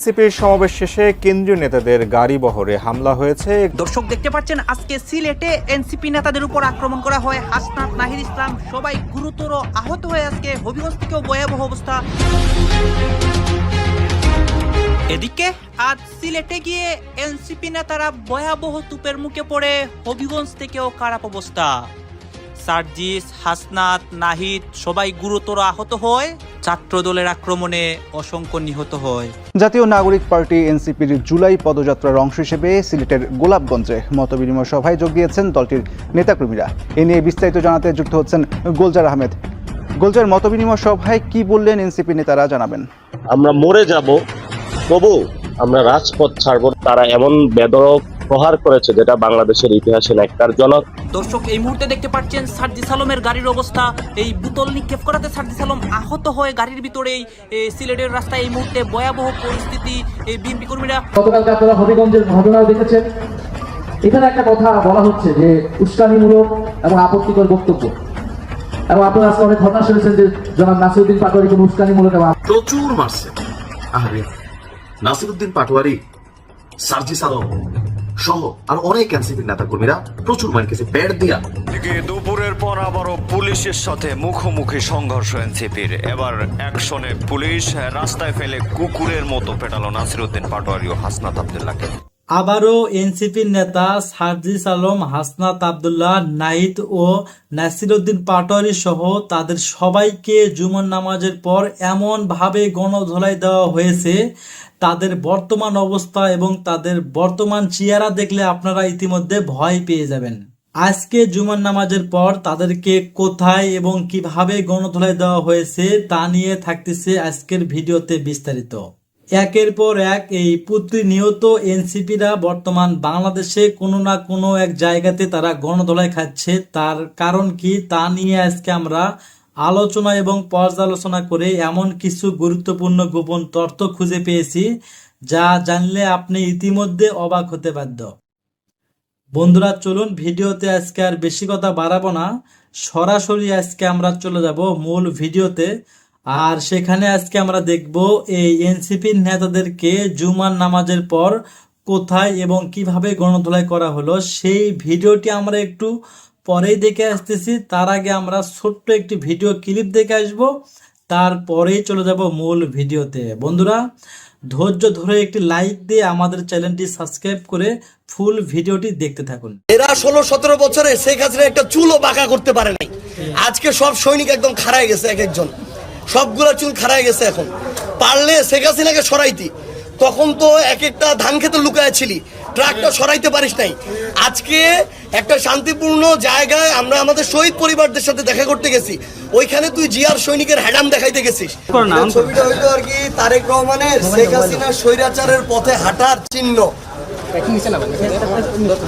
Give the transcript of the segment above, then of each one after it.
এনসিপির সমাবেশ শেষে কেন্দ্রীয় নেতাদের গাড়ি বহরে হামলা হয়েছে। দর্শক দেখতে পাচ্ছেন আজকে সিলেটে এনসিপি নেতাদের উপর আক্রমণ করা হয়। হাসনাত, নাহিদ ইসলাম সবাই গুরুতর আহত হয়ে আজকে হবিগঞ্জ থেকেও ভয়াবহ অবস্থা। এদিকে আজ সিলেটে গিয়ে এনসিপি নেতারা ভয়াবহ তুপের মুখে পড়ে হবিগঞ্জ থেকেও খারাপ অবস্থা। সার্জিস, হাসনাত, নাহিদ সবাই গুরুতর আহত হয়। ছাত্র দলের আক্রমণে অসংখ্য নিহত হয়। জাতীয় নাগরিক পার্টি এনসিপির জুলাই পদযাত্রার অংশ হিসেবে সিলেটের গোলাপগঞ্জে মতবিনিময় সভায় যোগ দিয়েছেন দলটির নেতাকর্মীরা। এ নিয়ে বিস্তারিত জানাতে যুক্ত হচ্ছেন গোলজার আহমেদ। গোলজার, মতবিনিময় সভায় কি বললেন এনসিপি নেতারা জানাবেন। আমরা মরে যাব, তবু আমরা রাজপথ ছাড়ব। তারা এমন বেদরক প্রহার করেছে যেটা বাংলাদেশের ইতিহাসে ন্যাক্কারজনক। দর্শক এই মুহূর্তে দেখতে পাচ্ছেন সার্জিস আলমের গাড়ির অবস্থা। এই বোতল নিক্ষেপ করাতে সার্জিস আলম আহত হয়ে গাড়ির ভিতরেই সিলেটের রাস্তায় এই মুহূর্তে ভয়াবহ পরিস্থিতি। এই বিএনপি কর্মীরা গতকালকে আপনারা হবিগঞ্জের ঘটনা দেখেছেন। এখানে একটা কথা বলা হচ্ছে যে উস্কানিমূলক এবং আপত্তিকর বক্তব্য, এবং আপনারা আজকে অনেক ঘটনা শুনেছেন যে জনাব নাসিরউদ্দিন পাটোয়ারি কোন উস্কানিমূলক এবং প্রচুর মারছে। আরে নাসিরউদ্দিন পাটোয়ারি, সার্জিস আলম সহ আর অনেক এনসিপির নেতা কর্মীরা প্রচুর মার খেয়েছে ব্যাট দিয়া। দুপুরের পর আবারও পুলিশের সাথে মুখোমুখি সংঘর্ষ এনসিপির। এবার অ্যাকশনে পুলিশ রাস্তায় ফেলে কুকুরের মতো পেটালো নাসিরউদ্দিন পাটোয়ারি ও হাসনাত আব্দুল্লাহকে। আবারও এনসিপির নেতা সার্জিস আলম, হাসনাত আব্দুল্লাহ, নাহিদ ও নাসিরউদ্দিন পাটোয়ারি সহ তাদের সবাইকে জুমার নামাজের পর এমন ভাবে গণধোলাই দেওয়া হয়েছে, তাদের বর্তমান অবস্থা এবং তাদের বর্তমান চেহারা দেখলে আপনারা ইতিমধ্যে ভয় পেয়ে যাবেন। আজকে জুমার নামাজের পর তাদেরকে কোথায় এবং কিভাবে গণধোলাই দেওয়া হয়েছে তা নিয়ে থাকতেছে আজকের ভিডিওতে বিস্তারিত। একের পর এক এই প্রতিনিয়ত এনসিপিরা বর্তমান বাংলাদেশে কোনো না কোনো এক জায়গাতে তারা গণধোলাই খাচ্ছে। তার কারণ কি তা নিয়ে আজকে আমরা আলোচনা এবং পর্যালোচনা করে এমন কিছু গুরুত্বপূর্ণ গোপন তথ্য খুঁজে পেয়েছি যা জানলে আপনি ইতিমধ্যে অবাক হতে বাধ্য। বন্ধুরা চলুন ভিডিওতে আজকে আর বেশি কথা বাড়াবো না, সরাসরি আজকে আমরা চলে যাব মূল ভিডিওতে। আর সেখানে আজকে আমরা দেখব এই এনসিপির নেতাদেরকে জুমার নামাজের পর কোথায় এবং কিভাবে গণধোলাই করা হলো সেই ভিডিওটি আমরা একটু পরেই দেখে আসতেছি। তার আগে আমরা ছোট্ট একটি ভিডিও ক্লিপ দেখে আসব, তারপরেই চলে যাব মূল ভিডিওতে। বন্ধুরা ধৈর্য ধরে একটি লাইক দিয়ে আমাদের চ্যানেলটি সাবস্ক্রাইব করে ফুল ভিডিওটি দেখতে থাকুন। এরা 16-17 বছরে শেখ হাসিনা একটা চুলও বাঁকা করতে পারে নাই। আজকে সব সৈনিক একদম খাড়ায় গেছে, এক একজন সবগুলা চুল খাড়ায় গেছে। এখন পারলে শেখ হাসিনাকে সরাইতি, তখন তো এক একটা ধান খেতে লুকায় ছিলি, ট্রাকটা সরাইতে পারিস নাই। আজকে একটা শান্তিপূর্ণ জায়গায় আমরা আমাদের শহীদ পরিবারদের সাথে দেখা করতে গেছি, ওইখানে তুই জিয়ার সৈনিকের হ্যাডাম দেখাইতে গেছিস। ছবিটা হইতো আর কি তারেক রহমানের শেখ হাসিনার স্বৈরাচারের পথে হাঁটার চিহ্ন।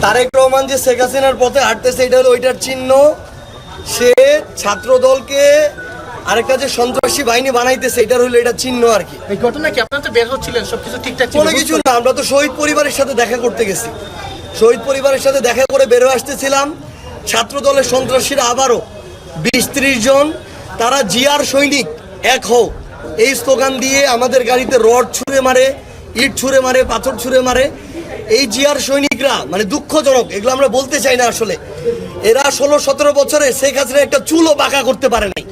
তারেক রহমান যে শেখ হাসিনার পথে হাঁটতেছে এটা হলো ওইটার চিহ্ন। সে ছাত্র দলকে আরেকটা যে সন্ত্রাসী বাহিনী বানাইতেছে এটার হলো এটা চিহ্ন আর কি। এই ঘটনা কি আপনারা তো বের হচ্ছিলেন, সবকিছু ঠিকঠাক ছিল? কোনো কিছু না, আমরা তো শহীদ পরিবারের সাথে দেখা করতে গেছি, শহীদ পরিবারের সাথে দেখা করে বেরো আসতেছিলাম। ছাত্র দলের সন্ত্রাসীরা আবারও 20-30 জন, তারা জিয়ার সৈনিক এক হও এই স্লোগান দিয়ে আমাদের গাড়িতে রড ছুঁড়ে মারে, ইট ছুঁড়ে মারে, পাথর ছুঁড়ে মারে। এই জিয়ার সৈনিকরা মানে দুঃখজনক, এগুলো আমরা বলতে চাই না আসলে। এরা 16-17 বছরে শেখ হাসিনা একটা চুলও বাঁকা করতে পারে নাই।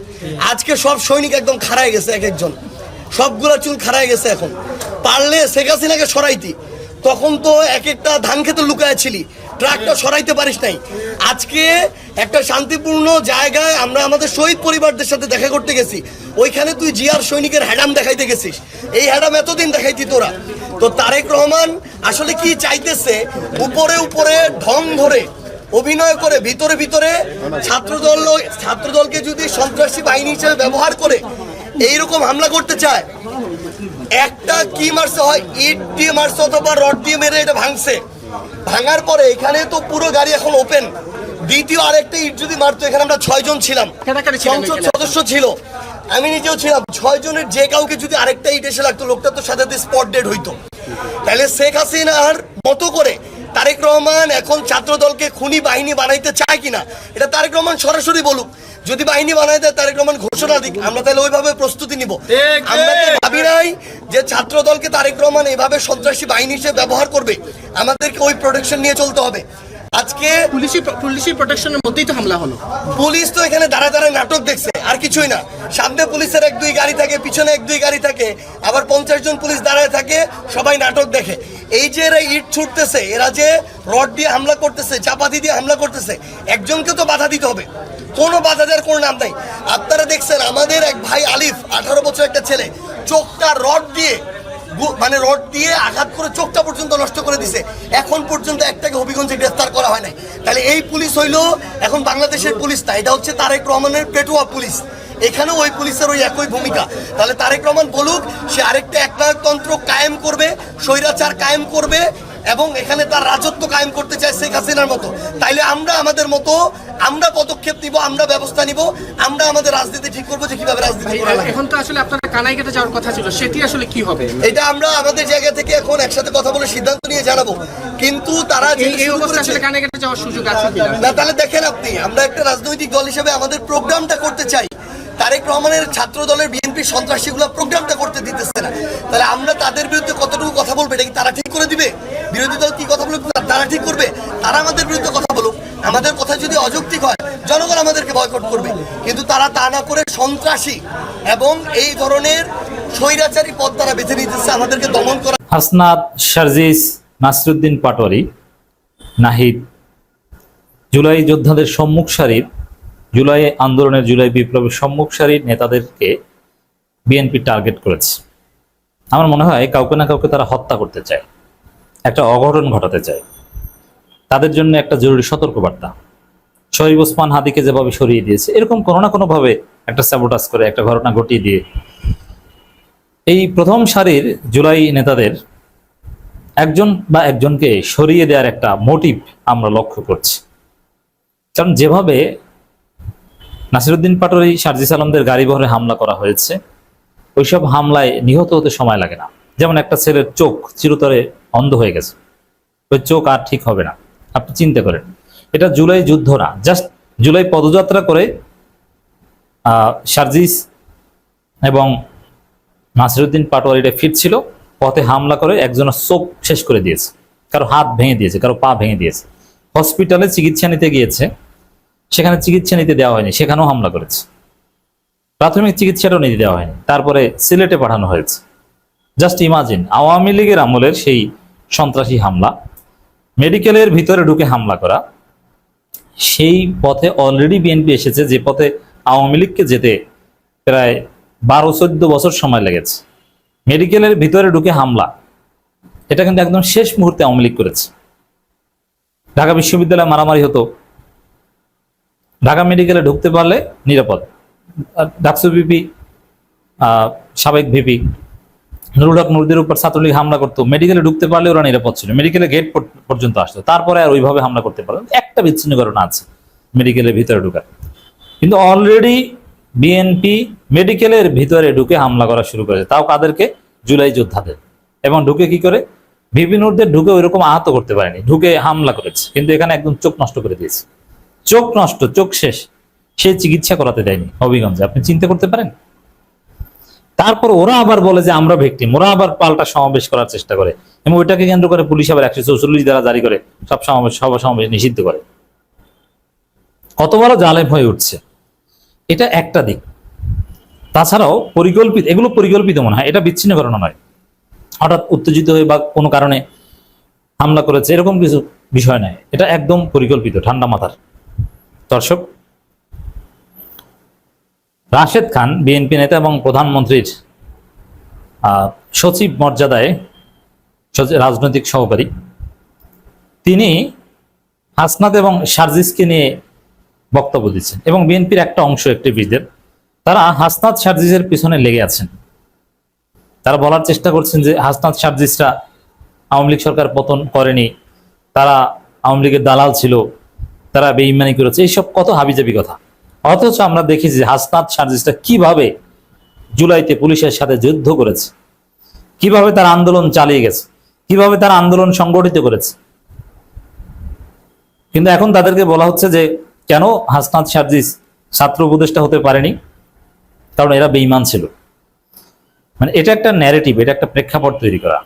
আজকে সব সৈনিক একদম খাড়ায় গেছে, এক একজন সবগুলা চুল খাড়ায় গেছে। এখন পারলে শেখ হাসিনাকে সরাইতি, তখন তো এক একটা ধান খেতে লুকায় ছিলি, ট্রাকটা সরাইতে পারিস নাই। আজকে একটা শান্তিপূর্ণ জায়গায় আমরা আমাদের শহীদ পরিবারদের সাথে দেখা করতে গেছি, ওইখানে তুই জিয়ার সৈনিকের হ্যাডাম দেখাইতে গেছিস। এই হ্যাডাম এতদিন দেখাইতি তোরা। তো তারেক রহমান আসলে কি চাইতেছে, উপরে উপরে ঢং ধরে অভিনয় করে ভিতরে ভিতরে ছাত্রদলকে যদি সন্ত্রাসী বাহিনী হিসেবে ব্যবহার করে এইরকম হামলা করতে চায়। একটা কি মারছে, হয় ইট দিয়ে মারছে অথবা রড দিয়ে মেরে এটা ভাঙছে। ভাঙার পরে এখানে তো পুরো গাড়ি এখন ওপেন, দ্বিতীয় আরেকটা ইট যদি মারতো, এখানে আমরা 6 জন ছিলাম, সংসদ সদস্য ছিল, আমি নিজেও ছিলাম। 6 জনের যে কাউকে যদি আরেকটা ইট এসে লাগতো, লোকটা তো সাথে স্পট ডেড হইতো। তাহলে শেখ হাসিনার মতো করে তারেক রহমান এখন ছাত্র দলকে খুনি বাহিনী বানাইতে চায় কিনা এটা তারেক রহমান সরাসরি বলুক। যদি বাহিনী বানাই দেয় তারেক রহমান ঘোষণা দিক, আমরা তাহলে ওইভাবে প্রস্তুতি নিব। আমরা তো ভাবি নাই যে ছাত্র দলকে তারেক রহমান এইভাবে সন্ত্রাসী বাহিনী হিসেবে ব্যবহার করবে, আমাদেরকে ওই প্রোটেকশন নিয়ে চলতে হবে। আজকে পুলিশি প্রোটেকশনের মধ্যেই তো হামলা হলো। পুলিশ তো এখানে দাঁড়ায় দাঁড়ায় নাটক দেখছে, আর কিছুই না। সামনে পুলিশের 1-2 গাড়ি থাকে, পিছনে 1-2 গাড়ি থাকে, আবার 50 জন পুলিশ দাঁড়ায় থাকে, সবাই নাটক দেখে। এই যে এরা ইট ছুটতেছে, এরা যে রড দিয়ে হামলা করতেছে, চাপাতি দিয়ে হামলা করতেছে, একজনকে তো বাধা দিতে হবে। কোনো বাধা দেওয়ার কোনো নাম নাই। আপনারা দেখছেন আমাদের এক ভাই আলিফ, 18 বছর একটা ছেলে, চোখটা রড দিয়ে আঘাত করে চোখটা পর্যন্ত নষ্ট করে দিছে। এখন পর্যন্ত একটাকে হবিগঞ্জে গ্রেফতার করা হয় নাই। তাহলে এই পুলিশ হইলো এখন বাংলাদেশের পুলিশ না, এটা হচ্ছে তারেক রহমানের পেটুয়া পুলিশ। এখানেও ওই পুলিশের ওই একই ভূমিকা। তাহলে তারেক রহমান বলুক সে আরেকটা একনায়কতন্ত্র কায়েম করবে, স্বৈরাচার কায়েম করবে এবং এখানে তার রাজত্ব কায়েম করতে চায় শেখ হাসিনার মতো। তাইলে আমরা আমাদের মতো আমরা পদক্ষেপ নিব, আমরা ব্যবস্থা নিব, আমরা আমাদের রাজনীতি ঠিক করবো যে কিভাবে রাজনীতি করা লাগে। এখন তো আসলে আপনারা কানাইঘাটে যাওয়ার কথা ছিল, সেটি আসলে কি হবে? এটা আমরা আমাদের জায়গা থেকে এখন একসাথে কথা বলে সিদ্ধান্ত নিয়ে জানাবো। কিন্তু তারা এই অবস্থা আসলে কানাইঘাটে যাওয়ার সুযোগ আছে কিনা? না, তাহলে দেখেন আপনি, আমরা একটা রাজনৈতিক দল হিসেবে আমাদের প্রোগ্রামটা করতে চাই। তারেক রহমানের ছাত্র দলের বিএনপি সন্ত্রাসীগুলো প্রোগ্রামটা করতে দিতেছে না। তাহলে আমরা তাদের বিরুদ্ধে কতটুকু কথা বলবো এটা কি তারা ঠিক করে দিবে? বিরোধী দল কি কথা বলবে তারা ঠিক করবে? তারা আমাদের বিরুদ্ধে কথা বলুক, আমাদের কথা যদি অযৌক্তিক হয় জনগণ আমাদেরকে বয়কট করবে। কিন্তু তারা তা না করে সন্ত্রাসী এবং এই ধরনের স্বৈরাচারী পথ তারা বেছে নিতেছে আমাদেরকে দমন করা। হাসনাত, সার্জিস, নাসিরউদ্দিন পাটোয়ারি, নাহিদ জুলাই যোদ্ধাদের সম্মুখ সারির, জুলাই আন্দোলনের, জুলাই বিপ্লবের সম্মুখ সারির নেতাদেরকে বিএনপি টার্গেট করেছে। আমার মনে হয় কাউকে না কাউকে তারা হত্যা করতে চায়, একটা অঘটন ঘটাতে চায়। তাদের জন্য একটা জরুরি সতর্কবার্তা। শরীফ ওসমান হাদিকে যেভাবে সরিয়ে দিয়েছে, এরকম কোনো না কোনোভাবে একটা স্যাবোটাজ করে একটা ঘটনা ঘটিয়ে দিয়ে এই প্রথম সারির জুলাই নেতাদের একজন বা একজনকে সরিয়ে দেওয়ার একটা মোটিভ আমরা লক্ষ্য করছি। কারণ যেভাবে নাসিরউদ্দিন পাটোয়ারি, সার্জিস আলমদের গাড়িবহরে হামলা করা হয়েছে, ওইসব হামলায় নিহত হতে সময় লাগে না। যেমন একটা ছেলের চোখ চিরতরে অন্ধ হয়ে গেছে, ওই চোখ আর ঠিক হবে না। আপনি চিন্তা করেন, এটা জুলাই যুদ্ধ না, জাস্ট জুলাই পদযাত্রা করে সার্জিস এবং নাসিরউদ্দিন পাটোয়ারিটা ফিরছিল, পথে হামলা করে একজনের চোখ শেষ করে দিয়েছে, কারো হাত ভেঙে দিয়েছে, কারো পা ভেঙে দিয়েছে। হসপিটালে চিকিৎসা নিতে গিয়েছে, সেখানে চিকিৎসা নিতে দেওয়া হয়নি, সেখানেও হামলা করেছে। প্রাথমিক চিকিৎসাটাও নিতে দেওয়া হয়নি, তারপরে সিলেটে পাঠানো হয়েছে। জাস্ট ইমাজিন, আওয়ামী লীগের আমলের সেই সন্ত্রাসী হামলা, মেডিকেলের ভিতরে ঢুকে হামলা করা। সেই পথে অলরেডি বিএনপি এসেছে, যে পথে আওয়ামী লীগকে যেতে প্রায় 12-14 বছর সময় লেগেছে। মেডিকেলের ভিতরে ঢুকে হামলা, এটা কিন্তু একদম শেষ মুহূর্তে আওয়ামী লীগ করেছে। ঢাকা বিশ্ববিদ্যালয়ে মারামারি হতো, ঢাকা মেডিকেলে ঢুকতে পারলে নিরাপদ। ডাকসু ভিপি, সাবেক ভিপি নুরুল হক নুরদের উপর ছাত্রলীগ হামলা করতো, মেডিকেলে ঢুকতে পারলে ওরা নিরাপদ ছিল, মেডিকেলে গেট পর্যন্ত আসতো, তারপরে আর ওইভাবে হামলা করতে পারলো। একটা বিচ্ছিন্ন ঘটনা আছে মেডিকেলের ভিতরে ঢুকার, কিন্তু অলরেডি বিএনপি মেডিকেলের ভিতরে ঢুকে হামলা করা শুরু করেছে। তাও কাদেরকে? জুলাই যোদ্ধাদের। এবং ঢুকে কি করে? ভিপি নুরদের ঢুকে ওইরকম আহত করতে পারেনি, ঢুকে হামলা করেছে। কিন্তু এখানে একদম চোখ নষ্ট করে দিয়েছে, চোখ নষ্ট, চোখ শেষ। সে চিকিৎসা করাতে দেয়নি হবিগঞ্জে, আপনি চিন্তা করতে পারেন? তারপর ওরা আবার বলে যে আমরা ভিকটিম, ওরা আবার পাল্টা সমাবেশ করার চেষ্টা করে, এবং ওইটাকে কেন্দ্র করে পুলিশ আবার 144 ধারা জারি করে সব সমাবেশ নিষিদ্ধ করে। কত বড় জালেম হয়ে উঠছে, এটা একটা দিক। তাছাড়াও পরিকল্পিত, এগুলো পরিকল্পিত মনে হয়, এটা বিচ্ছিন্ন ঘটনা নয়, হঠাৎ উত্তেজিত হয়ে বা কোনো কারণে হামলা করেছে এরকম কিছু বিষয় নয়, এটা একদম পরিকল্পিত, ঠান্ডা মাথার। দর্শক, রাশেদ খান বিএনপি নেতা এবং প্রধানমন্ত্রীর সচিব মর্যাদায় রাজনৈতিক সহকারী, তিনি হাসনাত এবং সার্জিসকে নিয়ে বক্তব্য দিচ্ছেন, এবং বিএনপির একটা অংশ অ্যাক্টিভিস্টদের, তারা হাসনাত সার্জিসের পিছনে লেগে আছেন। তারা বলার চেষ্টা করছেন যে হাসনাত সার্জিসরা আওয়ামী লীগ সরকার পতন করেনি, তারা আওয়ামী লীগের দালাল ছিল, তারা বেঈমানি করেছে, এইসব কত হাবিজাবি কথা। অথচ আমরা দেখেছি যে হাসনাত সার্জিসরা কিভাবে জুলাইতে পুলিশের সাথে যুদ্ধ করেছে, কিভাবে তার আন্দোলন চালিয়ে গেছে, কিভাবে তার আন্দোলন সংগঠিত করেছে। কিন্তু এখন তাদেরকে বলা হচ্ছে যে কেন হাসনাত সার্জিস ছাত্র উপদেষ্টা হতে পারেনি, কারণ এরা বেঈমান ছিল। মানে এটা একটা ন্যারেটিভ, এটা একটা প্রেক্ষাপট তৈরি করা,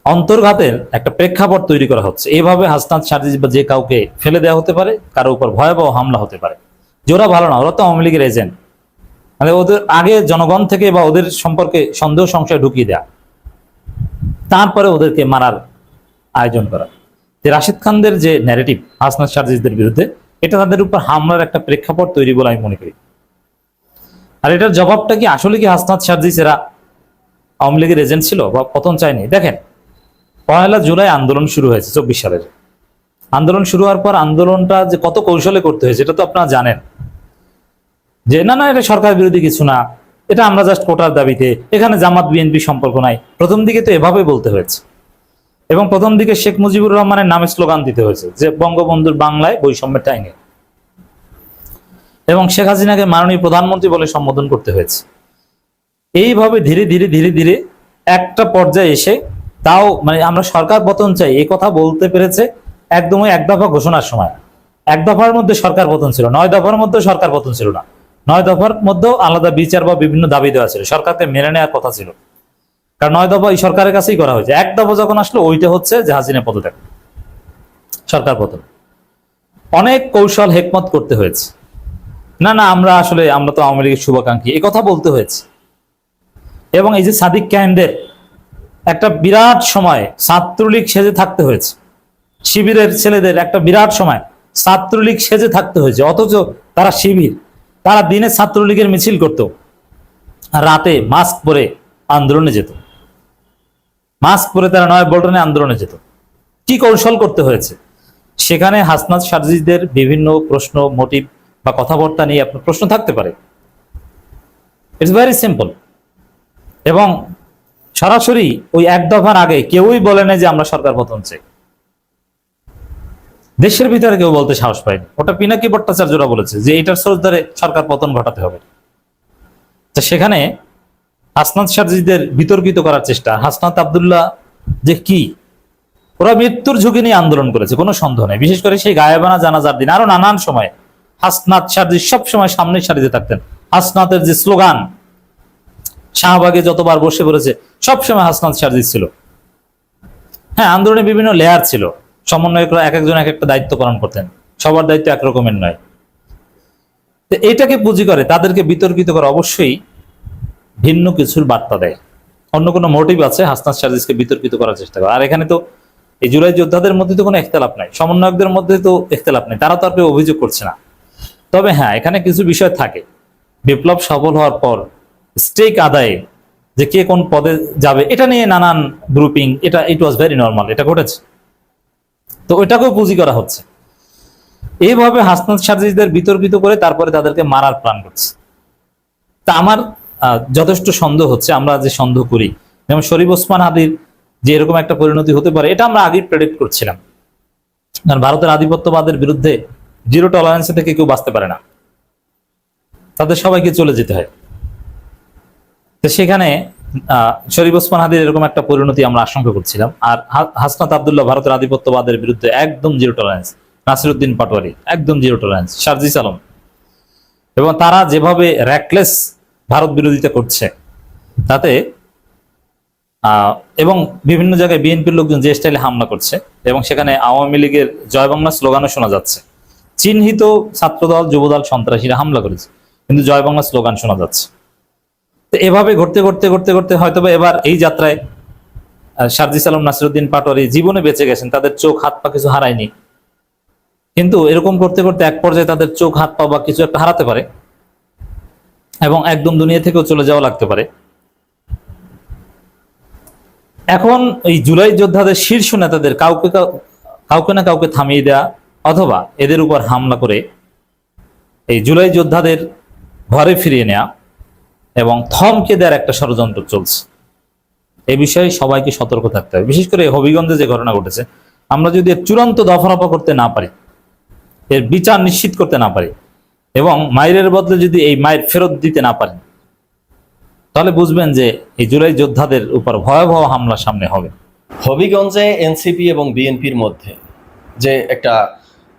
অন্তর্ঘাতের একটা প্রেক্ষাপট তৈরি করা হচ্ছে। এইভাবে হাসনাত সার্জিস বা যে কাউকে ফেলে দেওয়া হতে পারে, কারো উপর ভয়াবহ হামলা হতে পারে। যে ওরা ভালো না, ওরা তো আওয়ামী লীগের এজেন্ট, মানে ওদের আগে জনগণ থেকে বা ওদের সম্পর্কে সন্দেহ সংশয় ঢুকিয়ে দেয়া, তারপরে ওদেরকে মারার আয়োজন করা। যে রাশিদ খানদের যে ন্যারেটিভ হাসনাত সার্জিসদের বিরুদ্ধে, এটা তাদের উপর হামলার একটা প্রেক্ষাপট তৈরি বলে আমি মনে করি। আর এটার জবাবটা কি আসলে কি হাসনাত সার্জিস এরা আওয়ামী লীগের এজেন্ট ছিল বা পতন চায়নি? দেখেন, 1 জুলাই আন্দোলন শুরু হয়েছে 24 সালের। আন্দোলন শুরু হওয়ার পর আন্দোলনটা যে কত কৌশলে করতে হয়েছে এটা তো আপনারা জানেন, যে না না এটা সরকার বিরোধী কিছু না, এটা আমরা জাস্ট কোটার দাবিতে, এখানে জামাত বিএনপি সম্পর্ক নাই। প্রথম দিকে তো এভাবে বলতে হয়েছে, এবং প্রথম দিকে শেখ মুজিবুর রহমানের নামে স্লোগান দিতে হয়েছে যে বঙ্গবন্ধুর বাংলায় বৈষম্যের ঠাঁই নেই, এবং শেখ হাসিনাকে মাননীয় প্রধানমন্ত্রী বলে সম্বোধন করতে হয়েছে। এইভাবে ধীরে ধীরে ধীরে ধীরে একটা পর্যায়ে এসে, তাও মানে আমরা সরকার পতন চাই এই কথা বলতে পেরেছে একদমই 1 দফা ঘোষণার সময়। 1 দফার মধ্যে সরকার পতন ছিল, 9 দফার মধ্যে সরকার পতন ছিল না। 9 দফার মধ্যেও আলাদা বিচার বা বিভিন্ন দাবি দেওয়া ছিল, সরকারকে মেনে নেওয়ার কথা ছিল, কারণ 9 দফা এই সরকারের কাছেই করা হয়েছে। 1 দফা যখন আসলো ওইটা হচ্ছে যে হাসিনা পদত্যাগ, সরকার পতন। অনেক কৌশল হেকমত করতে হয়েছে, না না আমরা তো আওয়ামী লীগের শুভাকাঙ্ক্ষী এই কথা বলতে হয়েছে। এবং এই যে সাদিক কায়েমদের একটা বিরাট সময় ছাত্রলীগ সেজে থাকতে হয়েছে, শিবিরের ছেলেদের একটা বিরাট সময় ছাত্রলীগ সেজে থাকতে হয়েছে, অথচ তারা শিবির। তারা দিনে ছাত্রলীগের মিছিল করত, আর রাতে মাস্ক পরে আন্দোলনে যেত, মাস্ক পরে তারা নয়াপল্টনে আন্দোলনে যেত। কি কৌশল করতে হয়েছে সেখানে? হাসনাত সার্জিসদের বিভিন্ন প্রশ্ন, মোটিভ বা কথাবার্তা নিয়ে আপনার প্রশ্ন থাকতে পারে। It's very simple. এবং সরাসরি ওই 1 দফার আগে কেউই বলে না যে আমরা সরকার পতন চাই। দেশের ভিতরে কেউ বলতে সাহস পায়নি। ওটা পিনাকি ভট্টাচার্যরা বলেছে যে এটার স্রোত ধরে সরকার পতন ঘটাতে হবে। তো সেখানে হাসনাত সার্জিসদের বিতর্কিত করার চেষ্টা। হাসনাত আব্দুল্লাহ যে কি, ওরা মৃত্যুর ঝুঁকি নিয়ে আন্দোলন করেছে, কোনো সন্দেহ নেই। বিশেষ করে সেই গায়েবানা জানাজার দিন, আরো নানান সময় হাসনাত সার্জিস সবসময় সামনের সারিতে থাকতেন। হাসনাতের যে স্লোগান, শাহবাগে যতবার বসে পড়েছে সবসময় হাসনাত সার্জিস ছিল। হ্যাঁ, আন্দোলনে বিভিন্ন লেয়ার ছিল, সমন্বয়করা এক একজন এক একটা দায়িত্ব পালন করতেন, সবার দায়িত্ব একরকমের নয়। তো এইটাকে পুঁজি করে তাদেরকে বিতর্কিত করা অবশ্যই ভিন্ন কিছুর বার্তা দেয়, অন্য কোনো মোটিভ আছে হাসনাত সার্জিসকে বিতর্কিত করার চেষ্টা করে। আর এখানে তো এই জুলাই যোদ্ধাদের মধ্যে তো কোনো ইখতিলাফ নাই, সমন্বয়কদের মধ্যে তো ইখতিলাফ নেই, তারা তো আর কেউ অভিযোগ করছে না। তবে হ্যাঁ, এখানে কিছু বিষয় থাকে। বিপ্লব সফল হওয়ার পর স্টেক আদায়ে যে কে কোন পদে যাবে এটা নিয়ে নানান grouping, it was very normal, এটা ঘটেছে। তো ওইটাকেও পুঁজি করা হচ্ছে। এইভাবে হাসনাত সার্জিসদের বিতর্কিত করে তারপরে তাদেরকে মারার প্ল্যান করছে। তা আমার যথেষ্ট সন্দেহ হচ্ছে, আমরা যে সন্দেহ করি, যেমন শরীফ ওসমান হাদির যে এরকম একটা পরিণতি হতে পারে, এটা আমরা আগেই প্রেডিক্ট করছিলাম। কারণ ভারতের আধিপত্যবাদের বিরুদ্ধে জিরো টলারেন্সে থেকে কেউ বাঁচতে পারে না, তাদের সবাইকে চলে যেতে হয়। তো সেখানে শরীফ ওসমান হাদির এরকম একটা পরিণতি আমরা আশঙ্কা করছিলাম। আর হাসনাত আব্দুল্লাহ ভারতের আধিপত্যবাদের বিরুদ্ধে একদম জিরো টলারেন্স, নাসিরউদ্দিন পাটোয়ারি একদম জিরো টলারেন্স, সার্জিস আলম, এবং তারা যেভাবে র্যাকলেস ভারত বিরোধিতা করছে তাতে এবং বিভিন্ন জায়গায় বিএনপির লোকজন যে স্টাইলে হামলা করছে, এবং সেখানে আওয়ামী লীগের জয় বাংলা স্লোগানও শোনা যাচ্ছে। চিহ্নিত ছাত্রদল, যুবদল, সন্ত্রাসীরা হামলা করেছে, কিন্তু জয় বাংলা স্লোগান শোনা যাচ্ছে। তো এভাবে ঘটতে ঘটতে ঘটতে ঘটতে হয়তো এবার এই যাত্রায় সার্জিস আলম, নাসিরউদ্দিন পাটোয়ারি জীবনে বেঁচে গেছেন, তাদের চোখ হাত পা কিছু হারায়নি। কিন্তু এরকম করতে করতে এক পর্যায়ে তাদের চোখ হাত পা বা কিছু একটা হারাতে পারে, এবং একদম দুনিয়া থেকেও চলে যাওয়া লাগতে পারে। এখন এই জুলাই যোদ্ধাদের শীর্ষ নেতাদের কাউকে না কাউকে থামিয়ে দেওয়া, অথবা এদের উপর হামলা করে এই জুলাই যোদ্ধাদের ঘরে ফিরিয়ে নেওয়া এবং থমকে দেওয়ার একটা ষড়যন্ত্র চলছে। এই বিষয়ে সবাইকে সতর্ক থাকতে হবে। বিশেষ করে হবিগঞ্জে যে ঘটনা ঘটেছে, আমরা যদি এর চূড়ান্ত দফারফা করতে না পারি, এর বিচার নিশ্চিত করতে না পারি, এবং মায়ের বদলে যদি এই মায়ের ফেরত দিতে না পারি, তাহলে বুঝবেন যে এই জুলাই যোদ্ধাদের উপর ভয়াবহ হামলা সামনে হবে। হবিগঞ্জে এনসিপি এবং বিএনপির মধ্যে যে একটা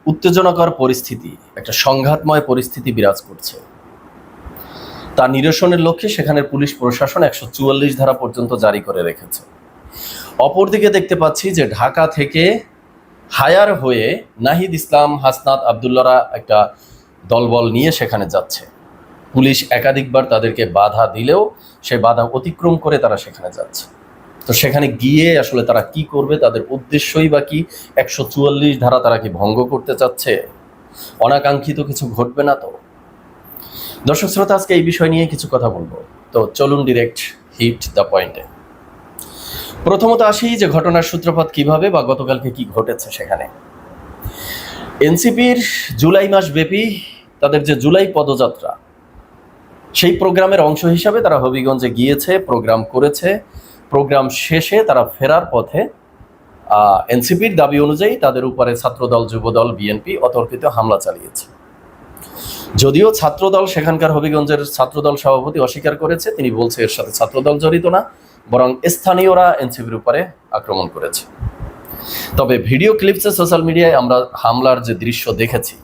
উত্তেজনাকর পরিস্থিতি, একটা সংঘাতময় পরিস্থিতি বিরাজ করছে, তা নিরসনের লক্ষ্যে সেখানে পুলিশ প্রশাসন 144 ধারা পর্যন্ত জারি করে রেখেছে। অপরদিকে দেখতে পাচ্ছি যে ঢাকা থেকে হায়ার হয়ে নাহিদ ইসলাম, হাসনাত আবদুল্লাহরা একটা দলবল নিয়ে সেখানে যাচ্ছে। পুলিশ একাধিকবার তাদেরকে বাধা দিলেও সেই বাধা অতিক্রম করে তারা সেখানে যাচ্ছে। তো সেখানে গিয়ে আসলে তারা কি করবে, তাদের উদ্দেশ্যই বা কি? 144 ধারা তারা কি ভঙ্গ করতে চাচ্ছে? অনাকাঙ্ক্ষিত কিছু ঘটবে না তো? দর্শক শ্রোতা, আজকে এই বিষয় নিয়ে কিছু কথা বলবো, তো চলুন ডিরেক্ট হিট দ্য পয়েন্টে। প্রথমত আসি যে ঘটনার সূত্রপাত কিভাবে বা গতকালকে কি ঘটেছে। সেখানে এনসিপির জুলাই মাস ব্যাপী তাদের যে জুলাই পদযাত্রা, সেই প্রোগ্রামের অংশ হিসাবে তারা হবিগঞ্জে গিয়েছে, প্রোগ্রাম করেছে। প্রোগ্রাম শেষে তারা ফেরার পথে এনসিপির দাবি অনুযায়ী তাদের উপরে ছাত্রদল, যুবদল, বিএনপি অতর্কিত হামলা চালিয়েছে। যদিও ছাত্রদল, সেখানকার হবিগঞ্জের ছাত্রদল সভাপতি অস্বীকার করেছে, তিনি বলছে এর সাথে ছাত্রদল জড়িত না, বরং স্থানীয়রা এনসিপির উপরে আক্রমণ করেছে। তবে ভিডিও ক্লিপসে সোশ্যাল মিডিয়ায় আমরা হামলার যে দৃশ্য দেখেছি,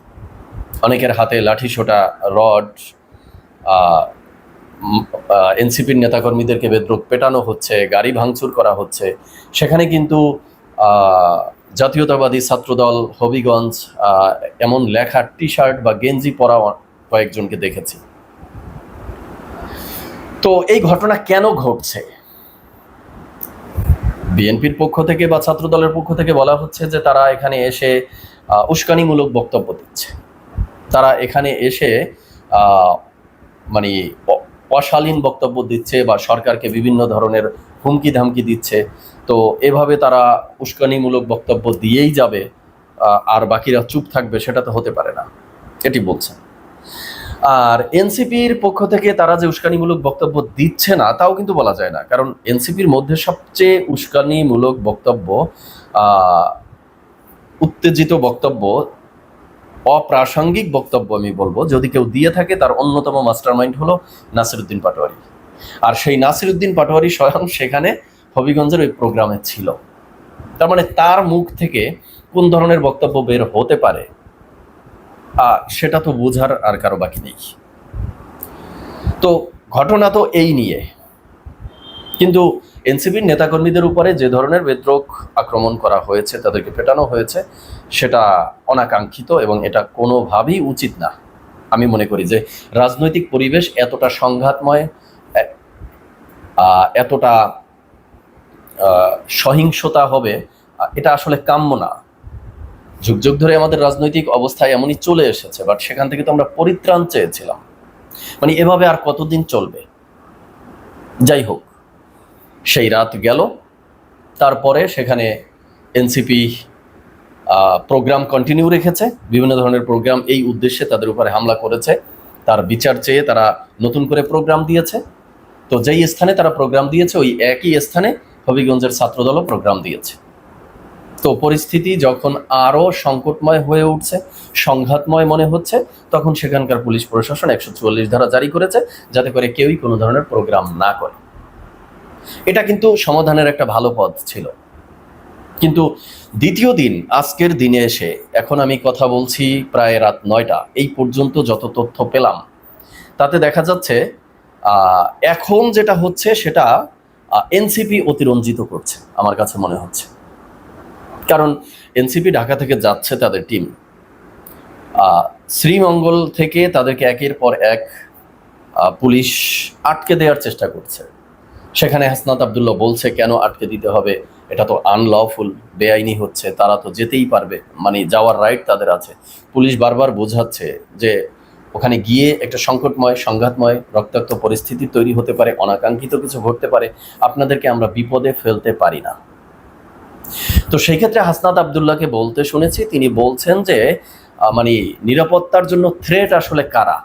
অনেকের হাতে লাঠিসোঁটা, রড, এনসিপির নেতাকর্মীদেরকে বেদরক পেটানো হচ্ছে, গাড়ি ভাঙচুর করা হচ্ছে। সেখানে কিন্তু জাতীয়তাবাদী ছাত্রদল হবিগঞ্জ এমন লেখা টি শার্ট বা গেঞ্জি পরা কয়েকজনকে দেখেছি। তো এই ঘটনা কেন ঘটছে? বিএনপির পক্ষ থেকে বা ছাত্রদলের পক্ষ থেকে বলা হচ্ছে যে তারা এখানে এসে উস্কানিমূলক বক্তব্য দিচ্ছে, তারা এখানে এসে মানে অশালীন বক্তব্য দিচ্ছে বা সরকারকে বিভিন্ন ধরনের হুমকি ধামকি দিচ্ছে। তো এভাবে তারা উস্কানিমূলক বক্তব্য দিয়েই যাবে আর বাকিরা চুপ থাকবে, সেটা তো হতে পারে না, এটি বলছেন। আর এনসিপির পক্ষ থেকে তারা যে উস্কানিমূলক বক্তব্য দিচ্ছে না তাও কিন্তু বলা যায় না, কারণ এনসিপির মধ্যে সবচেয়ে উস্কানিমূলক বক্তব্য, উত্তেজিত বক্তব্য, অপ্রাসঙ্গিক বক্তব্য আমি বলবো, যদি কেউ দিয়ে থাকে তার অন্যতম মাস্টারমাইন্ড হলো নাসিরউদ্দিন পাটোয়ারি। আর সেই নাসিরউদ্দিন পাটোয়ারি স্বয়ং সেখানে হবিগঞ্জের ওই প্রোগ্রামে ছিল। তার মানে তার মুখ থেকে কোন ধরনের বক্তব্য বের হতে পারে সেটা তো বোঝার আর কারো বাকি নেই। তো ঘটনা তো এই নিয়ে, কিন্তু এনসিপির নেতাকর্মীদের উপরে যে ধরনের বেদ্রোক আক্রমণ করা হয়েছে, তাদেরকে পেটানো হয়েছে, সেটা অনাকাঙ্ক্ষিত এবং এটা কোনোভাবেই উচিত না। আমি মনে করি যে রাজনৈতিক পরিবেশ এতটা সংঘাতময়, এতটা সহিংসতা হবে, এটা আসলে কাম্য না। যুগ যুগ ধরে আমাদের রাজনৈতিক অবস্থায় এমনই চলে এসেছে, বাট সেখান থেকে তো আমরা পরিত্রাণ চেয়েছিলাম। মানে এভাবে আর কতদিন চলবে? যাই হোক, সেই রাত গেল, তারপরে সেখানে এনসিপি প্রোগ্রাম কন্টিনিউ রেখেছে, বিভিন্ন ধরনের প্রোগ্রাম এই উদ্দেশ্যে তাদের উপরে হামলা করেছে, তার বিচার চেয়ে তারা নতুন করে প্রোগ্রাম দিয়েছে। তো যেই স্থানে তারা প্রোগ্রাম দিয়েছে ওই একই স্থানে হবিগঞ্জের ছাত্রদলও প্রোগ্রাম দিয়েছে। তো পরিস্থিতি যখন আরও সংকটময় হয়ে উঠছে, সংঘাতময় মনে হচ্ছে, তখন সেখানকার পুলিশ প্রশাসন 144 ধারা জারি করেছে, যাতে করে কেউই কোনো ধরনের প্রোগ্রাম না করে। এটা কিন্তু সমাধানের একটা ভালো পথ ছিল। কিন্তু দ্বিতীয় দিন, আজকের দিনে এসে, এখন আমি কথা বলছি প্রায় রাত 9টা, এই পর্যন্ত যত তথ্য পেলাম তাতে দেখা যাচ্ছে এখন যেটা হচ্ছে সেটা এনসিপি অতিরঞ্জিত করছে আমার কাছে মনে হচ্ছে। কারণ এনসিপি ঢাকা থেকে যাচ্ছে তাদের টিম, শ্রীমঙ্গল থেকে তাদেরকে একের পর এক পুলিশ আটকে দেওয়ার চেষ্টা করছে। সেখানে হাসনাত আবদুল্লাহ বলছে কেন আটকে দিতে হবে, এটা তো আনলফুল, বেআইনি হচ্ছে, তারা তো যেতেই পারবে, মানে যাওয়ার রাইট তাদের আছে। পুলিশ বারবার বোঝাচ্ছে যে ওখানে গিয়ে একটা সংকটময়, সংঘাতময়, রক্তাক্ত পরিস্থিতি তৈরি হতে পারে, অনাকাঙ্ক্ষিত কিছু ঘটতে পারে, আপনাদেরকে আমরা বিপদে ফেলতে পারি না। তো সেই ক্ষেত্রে হাসনাত আবদুল্লাহকে বলতে শুনেছি, তিনি বলছেন যে মানে নিরাপত্তার জন্য থ্রেট আসলে কারা,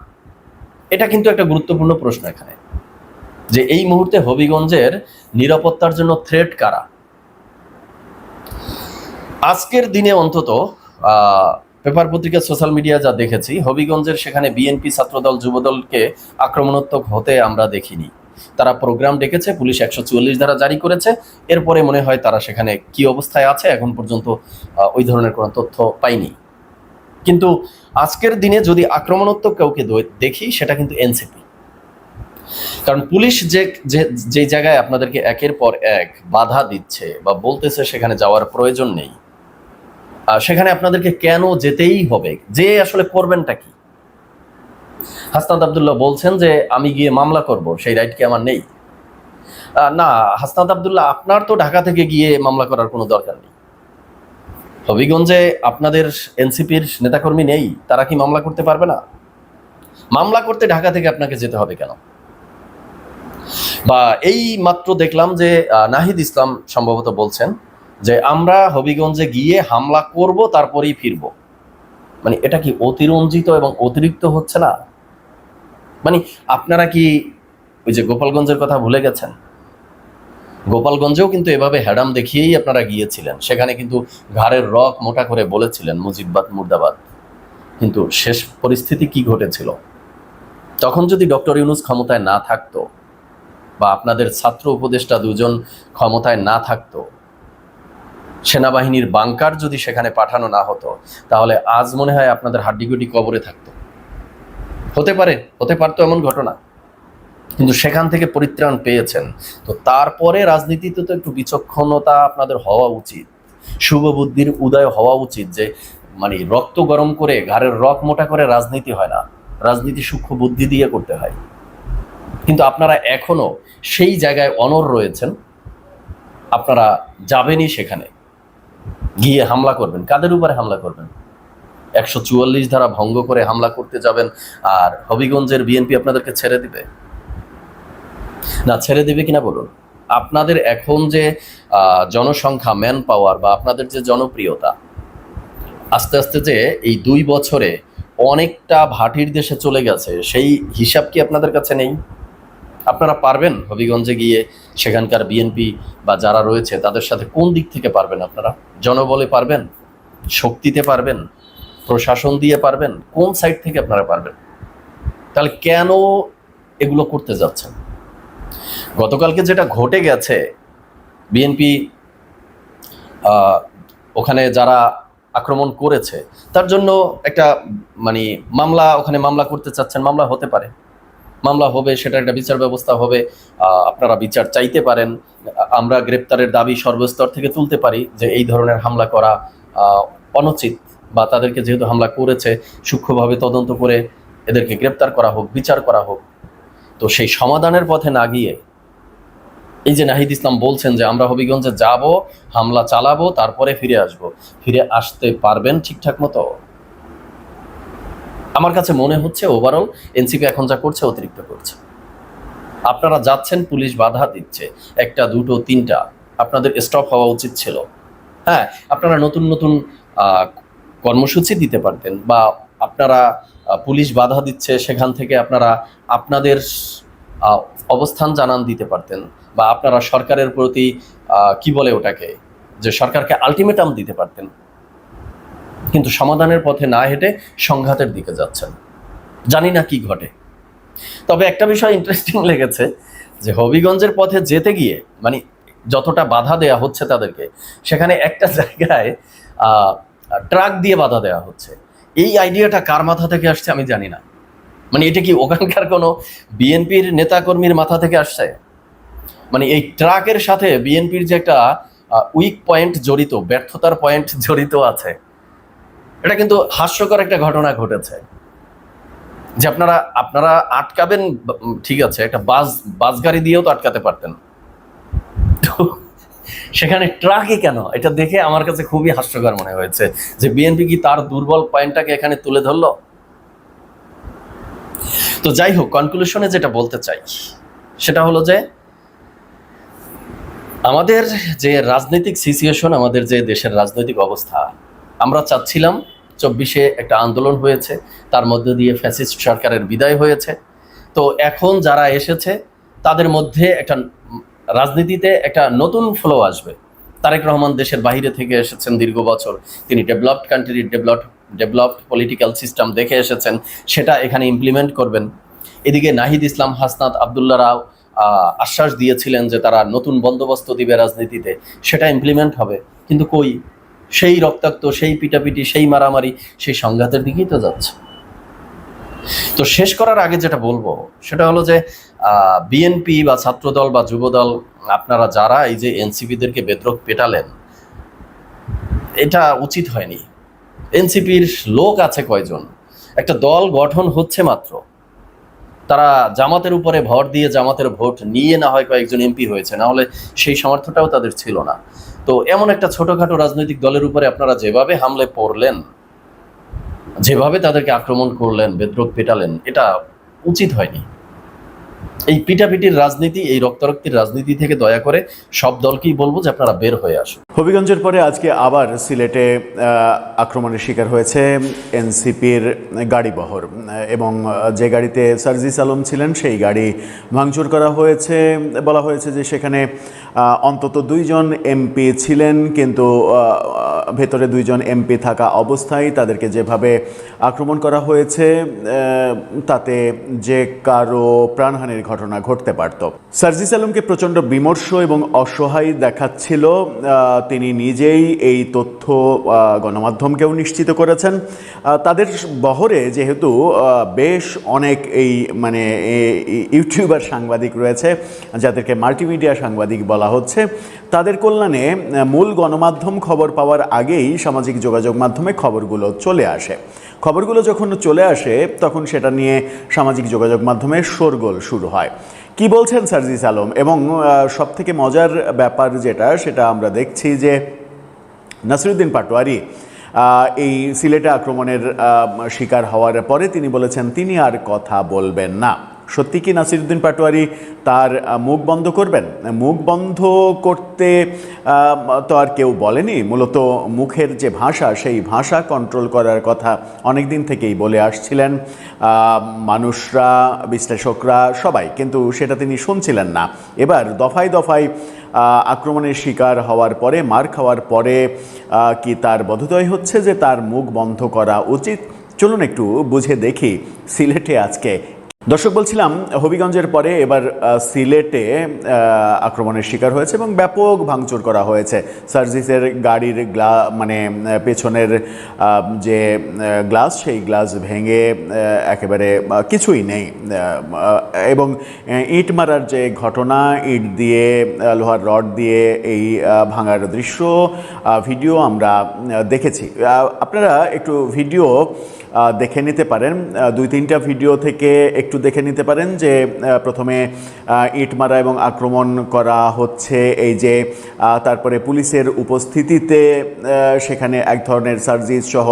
এটা কিন্তু একটা গুরুত্বপূর্ণ প্রশ্ন এখানে, যে এই মুহূর্তে হবিগঞ্জের নিরাপত্তার জন্য থ্রেট কারা। আজকের দিনে অন্তত পেপার পত্রিকা, সোশ্যাল মিডিয়া যা দেখেছি, হবিগঞ্জের সেখানে বিএনপি, ছাত্রদল, যুবদলকে আক্রমণাত্মক হতে আমরা দেখিনি। তারা প্রোগ্রাম ডেকেছে, পুলিশ 144 ধারা জারি করেছে, এরপরে মনে হয় তারা সেখানে কি অবস্থায় আছে এখন পর্যন্ত ওই ধরনের কোনো তথ্য পাইনি। কিন্তু আজকের দিনে যদি আক্রমণাত্মক কাউকে দেখি সেটা কিন্তু এনসিপি। কারণ পুলিশ যে জায়গায় আপনাদেরকে একের পর এক বাধা দিচ্ছে বা বলতেছে সেখানে যাওয়ার প্রয়োজন নেই, সেখানে আপনাদেরকে কেন যেতেই হবে? যে আসলে করবেনটা কি? হাসনাত আব্দুল্লাহ বলছেন যে আমি গিয়ে মামলা করব, সেই রাইট কি আমার নেই? না হাসনাত আব্দুল্লাহ, আপনার তো ঢাকা থেকে গিয়ে মামলা করার কোনো দরকার নেই। হবিগঞ্জে আপনাদের এনসিপির নেতাকর্মী নেই, তারা কি মামলা করতে পারবে না? মামলা করতে ঢাকা থেকে আপনাকে যেতে হবে কেন? বা এই মাত্র দেখলাম যে নাহিদ ইসলাম সম্ভবত বলছেন যে আমরা হবিগঞ্জে গিয়ে হামলা করব তারপরেই ফিরবো। মানে এটা কি অতিরঞ্জিত এবং অতিরিক্ত হচ্ছে না? মানে আপনারা কি ওই যে গোপালগঞ্জের কথা ভুলে গেছেন? গোপালগঞ্জেও কিন্তু এভাবে হ্যাডাম দেখিয়েই আপনারা গিয়েছিলেন, সেখানে কিন্তু ঘাড়ের রক মোটা করে বলেছিলেন মুজিববাদ মুর্দাবাদ। কিন্তু শেষ পরিস্থিতি কি ঘটেছিল? তখন যদি ডক্টর ইউনূস ক্ষমতায় না থাকতো বা আপনাদের ছাত্র উপদেষ্টা দুজন ক্ষমতায় না থাকতো, সেনাবাহিনীর বাংকার যদি সেখানে পাঠানো না হতো, তাহলে আজ মনে হয় আপনাদের হাড্ডিগুডি কবরে থাকতো। হতে পারতো এমন ঘটনা। কিন্তু সেখান থেকে পরিত্রাণ পেয়েছেন, তো তারপরে রাজনীতিতে তো একটু বিচক্ষণতা আপনাদের হওয়া উচিত, শুভ বুদ্ধির উদয় হওয়া উচিত। যে মানে রক্ত গরম করে ঘাড়ের রক মোটা করে রাজনীতি হয় না, রাজনীতি সূক্ষ্ম বুদ্ধি দিয়ে করতে হয়। কিন্তু আপনারা এখনো সেই জায়গায় অনড় রয়েছেন। আপনারা যাবেনই সেখানে, গিয়ে হামলা করবেন। কাদের উপরে হামলা করবেন? 144 ধারা ভঙ্গ করে হামলা করতে যাবেন, আর হবিগঞ্জের বিএনপি আপনাদেরকে ছেড়ে দিবে? না, ছেড়ে দিবে কিনা বলুন। আপনাদের এখন যে জনসংখ্যা, ম্যান পাওয়ার বা আপনাদের যে জনপ্রিয়তা, আস্তে আস্তে যে এই 2 বছরে অনেকটা ভাটির দেশে চলে গেছে, সেই হিসাব কি আপনাদের কাছে নেই? আপনারা পারবেন হবিগঞ্জে গিয়ে সেখানকার বিএনপি বা যারা রয়েছে তাদের সাথে কোন দিক থেকে পারবেন? আপনারা জনবলে পারবেন, শক্তিতে পারবেন, প্রশাসন দিয়ে পারবেন, কোন সাইড থেকে আপনারা পারবেন? তাহলে কেন এগুলো করতে যাচ্ছেন? গতকালকে যেটা ঘটে গেছে, বিএনপি ওখানে যারা আক্রমণ করেছে তার জন্য একটা মানে ওখানে মামলা করতে চাচ্ছেন, মামলা হতে পারে, মামলা হবে, সেটা একটা বিচার ব্যবস্থা হবে, আপনারা বিচার চাইতে পারেন। আমরা গ্রেপ্তারের দাবি সর্বস্তর থেকে তুলতে পারি যে এই ধরনের হামলা করা অনুচিত, বা তাদেরকে যেহেতু হামলা করেছে সূক্ষ্মভাবে তদন্ত করে এদেরকে গ্রেপ্তার করা হোক, বিচার করা হোক। তো সেই সমাধানের পথে না গিয়ে এই যে নাহিদ ইসলাম বলছেন যে আমরা হবিগঞ্জে যাব, হামলা চালাবো, তারপরে ফিরে আসব, ফিরে আসতে পারবেন ঠিকঠাক মতো? আমার কাছে মনে হচ্ছে ওভারঅল এনসিপি এখন যা করছে অতিরিক্ত করছে। আপনারা যাচ্ছেন, পুলিশ বাধা দিচ্ছে, 1টা 2টো 3টা, আপনাদের স্টপ হওয়া উচিত ছিল। হ্যাঁ, আপনারা নতুন নতুন কর্মসূচি দিতে পারতেন, বা আপনারা পুলিশ বাধা দিচ্ছে সেখান থেকে আপনারা আপনাদের অবস্থান জানান দিতে পারতেন, বা আপনারা সরকারের প্রতি কি বলে ওটাকে, যে সরকারকে আলটিমেটাম দিতে পারতেন। কিন্তু সমাধানের পথে না হেঁটে সংঘাতের দিকে যাচ্ছেন। জানি না কি ঘটে। তবে একটা বিষয় ইন্টারেস্টিং লেগেছে যে হবিগঞ্জের পথে যেতে গিয়ে মানে যতটা বাধা দেয়া হচ্ছে তাদেরকে, সেখানে একটা জায়গায় ট্রাক দিয়ে বাধা দেওয়া হচ্ছে। এই আইডিয়াটা কার মাথা থেকে আসছে আমি জানি না। মানে এটা কি ওখানকার কোনো বিএনপির নেতাকর্মীর মাথা থেকে আসছে? মানে এই ট্রাকের সাথে বিএনপির যে একটা উইক পয়েন্ট জড়িত, ব্যর্থতার পয়েন্ট জড়িত আছে, এটা কিন্তু হাস্যকর একটা ঘটনা ঘটেছে। যে আপনারা আটকাবেন, ঠিক আছে, একটা বাস গাড়ি দিয়েও তো আটকাতে পারতেন, তো সেখানে ট্রাকে কেন? এটা দেখে আমার কাছে খুবই হাস্যকর মনে হয়েছে যে বিএনপি কি তার দুর্বল পয়েন্টটাকে এখানে তুলে ধরলো। তো যাই হোক, কনক্লুশনে যেটা বলতে চাই সেটা হলো যে আমাদের যে রাজনৈতিক সিচুয়েশন, আমাদের যে দেশের রাজনৈতিক অবস্থা, আমরা চাচ্ছিলাম 24-এ একটা আন্দোলন হয়েছে, তার মধ্য দিয়ে ফ্যাসিস্ট সরকারের বিদায় হয়েছে। তো এখন যারা এসেছে তাদের মধ্যে একটা রাজনীতিতে একটা নতুন ফ্লো আসবে। তারেক রহমান দেশের বাইরে থেকে এসেছেন দীর্ঘ বছর, তিনি ডেভেলপড কান্ট্রির ডেভেলপড পলিটিক্যাল সিস্টেম দেখে এসেছেন, সেটা এখানে ইমপ্লিমেন্ট করবেন। এদিকে নাহিদ ইসলাম, হাসনাত আব্দুল্লাহরাও আশ্বাস দিয়েছিলেন যে তারা নতুন বন্দোবস্ত দিবে রাজনীতিতে, সেটা ইমপ্লিমেন্ট হবে, কিন্তু কই, সেই রক্তাক্ত, সেই পিটাপিটি, সেই মারামারি, সেই সংঘাতের দিকেই তো যাচ্ছে। তো শেষ করার আগে যেটা বলবো সেটা হলো যে বিএনপি বা ছাত্রদল বা যুবদল, আপনারা যারা এই যে এনসিপিদেরকে বেদ্রোহ পেটালেন, এটা উচিত হয়নি। এনসিপির লোক আছে কয়জন? একটা দল গঠন হচ্ছে মাত্র, তারা জামাতের উপরে ভর দিয়ে জামাতের ভোট নিয়ে না হয় কয়েকজন এমপি হয়েছে, না হলে সেই সামর্থ্যটাও তাদের ছিল না। তো এমন একটা ছোটখাটো রাজনৈতিক দলের উপরে আপনারা যেভাবে হামলে পড়লেন, যেভাবে তাদেরকে আক্রমণ করলেন, বেদ্রোহ পেটালেন, এটা উচিত হয়নি। এই পিটাপিটির রাজনীতি, এই রক্তারক্তির রাজনীতি থেকে দয়া করে সব দলকেই বলবো যে আপনারা বের হয়ে আসুন। হবিগঞ্জের পরে আজকে আবার সিলেটে আক্রমণের শিকার হয়েছে এনসিপির গাড়িবহর, এবং যে গাড়িতে সার্জিস আলম ছিলেন সেই গাড়ি ভাঙচুর করা হয়েছে। বলা হয়েছে যে সেখানে অন্তত 2 জন এমপি ছিলেন, কিন্তু ভেতরে 2 জন এমপি থাকা অবস্থায় তাদেরকে যেভাবে আক্রমণ করা হয়েছে তাতে যে কারো প্রাণহানির ঘটনা ঘটতে পারত। সার্জিস আলমকে প্রচণ্ড বিমর্ষ এবং অসহায় দেখাচ্ছিল। তিনি নিজেই এই তথ্য গণমাধ্যমকেও নিশ্চিত করেছেন। তাদের বহরে যেহেতু বেশ অনেক ইউটিউবার সাংবাদিক রয়েছে, যাদেরকে মাল্টিমিডিয়া সাংবাদিক বলা হচ্ছে, তাদের কল্যাণে মূল গণমাধ্যম খবর পাওয়ার আগেই সামাজিক যোগাযোগ মাধ্যমে খবরগুলো চলে আসে। খবরগুলো যখন চলে আসে তখন সেটা নিয়ে সামাজিক যোগাযোগ মাধ্যমে শোরগোল শুরু হয়। কি বলছেন সার্জিস আলম? এবং সবথেকে মজার ব্যাপার সেটা আমরা দেখছি যে নাসিরউদ্দিন পাটোয়ারি এই সিলেটে আক্রমণের শিকার হওয়ার পরে তিনি বলেছেন তিনি আর কথা বলবেন না। সত্যি কি নাসিরউদ্দিন পাটোয়ারি তার মুখ বন্ধ করবেন? মুখ বন্ধ করতে তো আর কেউ বলেনি। মূলত মুখের যে ভাষা, সেই ভাষা কন্ট্রোল করার কথা অনেক দিন থেকেই বলে আসছিলেন মানুষরা, বিশ্লেষকরা, সবাই, কিন্তু সেটা তিনি শুনছিলেন না। এবার দফায় দফায় আক্রমণের শিকার হওয়ার পরে, মার খাওয়ার পরে কি তার বোধোদয় হচ্ছে যে তার মুখ বন্ধ করা উচিত? চলুন একটু বুঝে দেখি সিলেটে আজকে। দর্শক, বলছিলাম হবিগঞ্জের পরে এবার সিলেটে আক্রমণের শিকার হয়েছে এবং ব্যাপক ভাঙচুর করা হয়েছে। সার্জিসের গাড়ির পেছনের যে গ্লাস, সেই গ্লাস ভেঙে একেবারে কিছুই নেই, এবং ইট মারার যে ঘটনা, ইট দিয়ে, লোহার রড দিয়ে এই ভাঙার দৃশ্য, ভিডিও আমরা দেখেছি। আপনারা একটু ভিডিও দেখে নিতে পারেন, 2-3টা ভিডিও থেকে একটু দেখে নিতে পারেন যে প্রথমে ইট মারা এবং আক্রমণ করা হচ্ছে এই যে, তারপরে পুলিশের উপস্থিতিতে সেখানে এক ধরনের সার্জিস সহ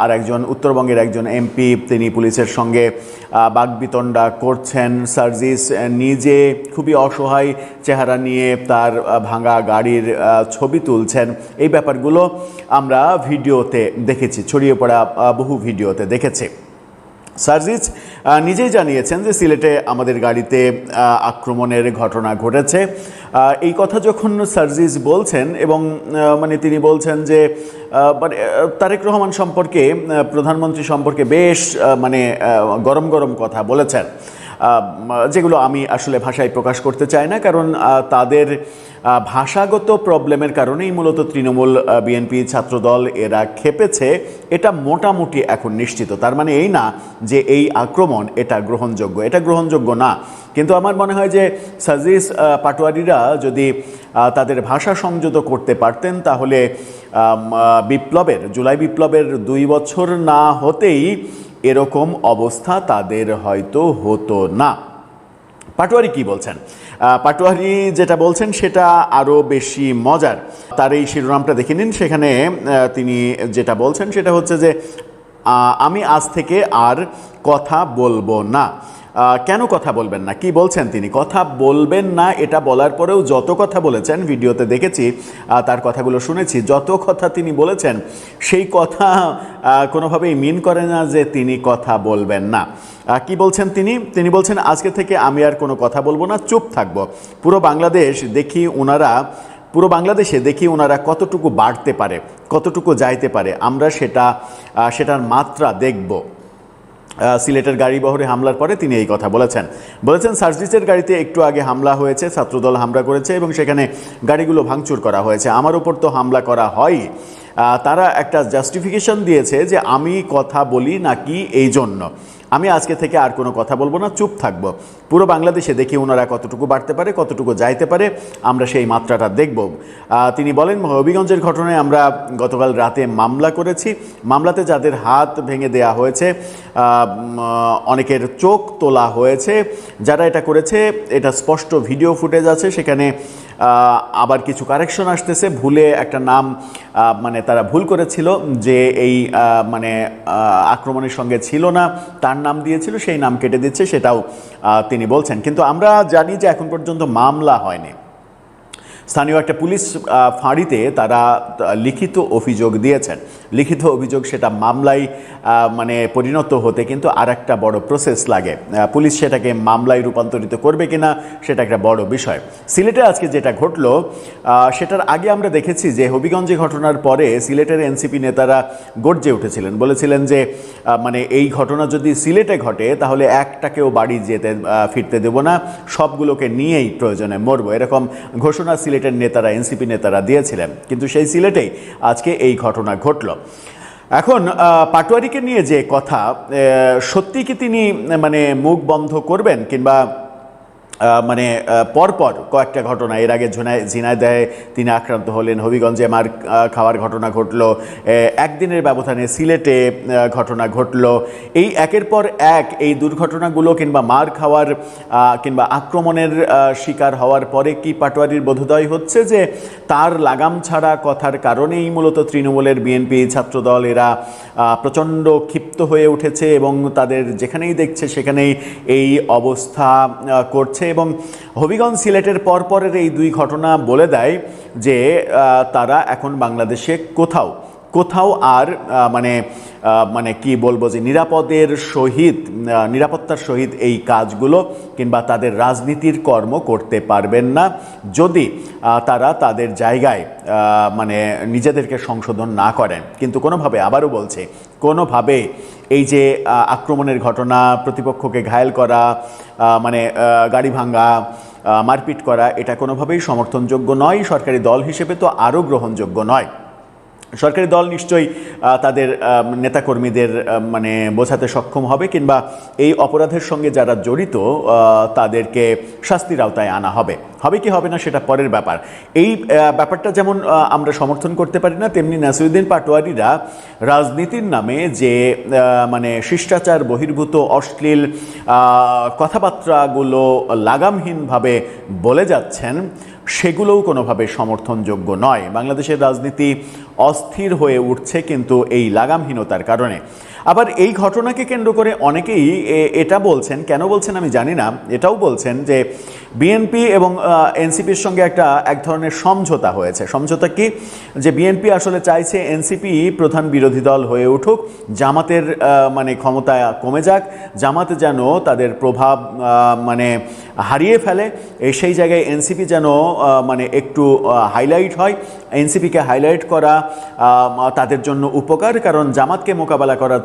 আর একজন উত্তরবঙ্গের একজন এমপি, তিনি পুলিশের সঙ্গে বাকবিতণ্ডা করছেন। সার্জিস নিজে খুবই অসহায় চেহারা নিয়ে তার ভাঙা গাড়ির ছবি তুলছেন। এই ব্যাপারগুলো আমরা ভিডিওতে দেখেছি, ছড়িয়ে পড়া বহু ভিডিওতে দেখেছি। সার্জিস নিজেই জানিয়েছেন যে সিলেটে আমাদের গাড়িতে আক্রমণের ঘটনা ঘটেছে। এই কথা যখন সার্জিস বলছেন এবং তিনি বলছেন যে তারেক রহমান সম্পর্কে, প্রধানমন্ত্রী সম্পর্কে বেশ গরম গরম কথা বলেছেন, যেগুলো আমি আসলে ভাষায় প্রকাশ করতে চাই না, কারণ তাদের ভাষাগত প্রবলেমের কারণেই মূলত তৃণমূল, বিএনপি, ছাত্রদল এরা খেপেছে, এটা মোটামুটি এখন নিশ্চিত। তার মানে এই না যে এই আক্রমণ এটা গ্রহণযোগ্য, এটা গ্রহণযোগ্য না। কিন্তু আমার মনে হয় যে সার্জিস পাটোয়ারিরা যদি তাদের ভাষা সংযত করতে পারতেন তাহলে জুলাই বিপ্লবের 2 বছর না হতেই এরকম অবস্থা তাদের হয়তো হতো না। পাটোয়ারি কি বলছেন? পাটোয়ারি যেটা বলছেন সেটা আরও বেশি মজার। তার এই শিরোনামটা দেখে নিন। সেখানে তিনি যেটা বলছেন সেটা হচ্ছে যে আমি আজ থেকে আর কথা বলবো না। কেন কথা বলবেন না? কি বলছেন তিনি? কথা বলবেন না এটা বলার পরেও যত কথা বলেছেন, ভিডিওতে দেখেছি, তার কথাগুলো শুনেছি, যত কথা তিনি বলেছেন সেই কথা কোনোভাবেই মিন করে না যে তিনি কথা বলবেন না। কি বলছেন তিনি? তিনি বলছেন আজকে থেকে আমি আর কোনো কথা বলবো না, চুপ থাকবো। পুরো বাংলাদেশে দেখি ওনারা কতটুকু বাড়তে পারে, কতটুকু যাইতে পারে, আমরা সেটার মাত্রা দেখব। সিলেটের গাড়িবহরে হামলার পরে তিনি এই কথা বলেছেন সার্জিসের গাড়িতে একটু আগে হামলা হয়েছে, ছাত্রদল হামলা করেছে এবং সেখানে গাড়িগুলো ভাঙচুর করা হয়েছে, আমার উপর তো হামলা করা হয়। তারা একটা জাস্টিফিকেশন দিয়েছে যে আমি কথা বলি নাকি এই জন্য আমি আজকে থেকে আর কোনো কথা বলবো না, চুপ থাকবো। পুরো বাংলাদেশে দেখি ওনারা কতটুকু বাড়তে পারে, কতটুকু যাইতে পারে, আমরা সেই মাত্রাটা দেখব। তিনি বলেন, হবিগঞ্জের ঘটনায় আমরা গতকাল রাতে মামলা করেছি, মামলাতে যাদের হাত ভেঙে দেয়া হয়েছে, অনেকের চোখ তোলা হয়েছে, যারা এটা করেছে এটা স্পষ্ট ভিডিও ফুটেজ আছে, সেখানে আবার কিছু কারেকশন আসতেছে, ভুলে একটা নাম মানে তারা ভুল করেছিল যে এই মানে আক্রমণের সঙ্গে ছিল না, তার নাম দিয়েছিল, সেই নাম কেটে দিচ্ছে, সেটাও তিনি বলছেন। কিন্তু আমরা জানি যে এখন পর্যন্ত মামলা হয়নি। স্থানীয় একটা পুলিশ ফাঁড়িতে তারা লিখিত অভিযোগ দিয়েছেন, লিখিত অভিযোগ সেটা মামলায় মানে পরিণত হতে কিন্তু আর একটা বড় প্রসেস লাগে। পুলিশ সেটাকে মামলায় রূপান্তরিত করবে কিনা সেটা একটা বড় বিষয়। সিলেটে আজকে যেটা ঘটলো সেটার আগে আমরা দেখেছি যে হবিগঞ্জে ঘটনার পরে সিলেটের এনসিপি নেতারা গর্জে উঠেছিলেন, বলেছিলেন যে মানে এই ঘটনা যদি সিলেটে ঘটে তাহলে একটাকেও বাড়ি ফিরতে দেব না, সবগুলোকে নিয়েই প্রয়োজনে মরবো, এরকম ঘোষণা সিলেটের নেতারা, এনসিপি নেতারা দিয়েছিলেন। কিন্তু সেই সিলেটেই আজকে এই ঘটনা ঘটল। এখন পাটোয়ারিকে নিয়ে যে কথা, সত্যি কি তিনি মানে মুখ বন্ধ করবেন, কিংবা মানে পরপর কয়েকটা ঘটনা, এর আগে ঝিনাইদহে তিনি আক্রান্ত হলেন, হবিগঞ্জে মার খাওয়ার ঘটনা ঘটলো, একদিনের ব্যবধানে সিলেটে ঘটনা ঘটলো, এই একের পর এক এই দুর্ঘটনাগুলো কিংবা মার খাওয়ার কিংবা আক্রমণের শিকার হওয়ার পরে কি পাটোয়ারির বোধোদয় হচ্ছে যে তার লাগাম ছাড়া কথার কারণেই মূলত তৃণমূলের, বিএনপি, ছাত্রদল এরা প্রচণ্ড ক্ষিপ্ত হয়ে উঠেছে এবং তাদের যেখানেই দেখছে সেখানেই এই অবস্থা করছে। এবং হবিগঞ্জ সিলেটের পরপরের এই দুই ঘটনা বলে দেয় যে তারা এখন বাংলাদেশে কোথাও আর মানে কি বলবো যে নিরাপত্তার সহিত এই কাজগুলো কিংবা তাদের রাজনীতির কর্ম করতে পারবেন না যদি তারা তাদের জায়গায় মানে নিজেদেরকে সংশোধন না করেন। কিন্তু কোনোভাবে, আবারও বলছে, কোনোভাবে এই যে আক্রমণের ঘটনা, প্রতিপক্ষকে ঘায়েল করা, মানে গাড়ি ভাঙা, মারপিট করা, এটা কোনোভাবেই সমর্থনযোগ্য নয়। সরকারি দল হিসেবে তো আরও গ্রহণযোগ্য নয়। সরকারি দল নিশ্চয়ই তাদের নেতাকর্মীদের মানে বোঝাতে সক্ষম হবে, কিংবা এই অপরাধের সঙ্গে যারা জড়িত তাদেরকে শাস্তির আওতায় আনা হবে কি হবে না সেটা পরের ব্যাপার। এই ব্যাপারটা যেমন আমরা সমর্থন করতে পারি না, তেমনি নাসিরউদ্দিন পাটোয়ারিরা রাজনীতির নামে যে মানে শিষ্টাচার বহির্ভূত অশ্লীল কথাবার্তাগুলো লাগামহীনভাবে বলে যাচ্ছেন, সেগুলোও কোনোভাবে সমর্থনযোগ্য নয়। বাংলাদেশের রাজনীতি অস্থির হয়ে উঠছে কিন্তু এই লাগামহীনতার কারণে। আবার এই ঘটনাকে কেন্দ্র করে অনেকেই এটা বলছেন, কেন বলছেন আমি জানি না, এটাও বলছেন যে বিএনপি এবং এনসিপির সঙ্গে এক ধরনের সমঝোতা হয়েছে। সমঝোতা কি? যে বিএনপি আসলে চাইছে এনসিপি প্রধান বিরোধী দল হয়ে উঠুক, জামাতের মানে ক্ষমতা কমে যাক, জামাতে যেন তাদের প্রভাব মানে হারিয়ে ফেলে, সেই জায়গায় এনসিপি যেন মানে একটু হাইলাইট হয়। এনসিপিকে হাইলাইট করা তাদের জন্য উপকার, কারণ জামাতকে মোকাবেলা করা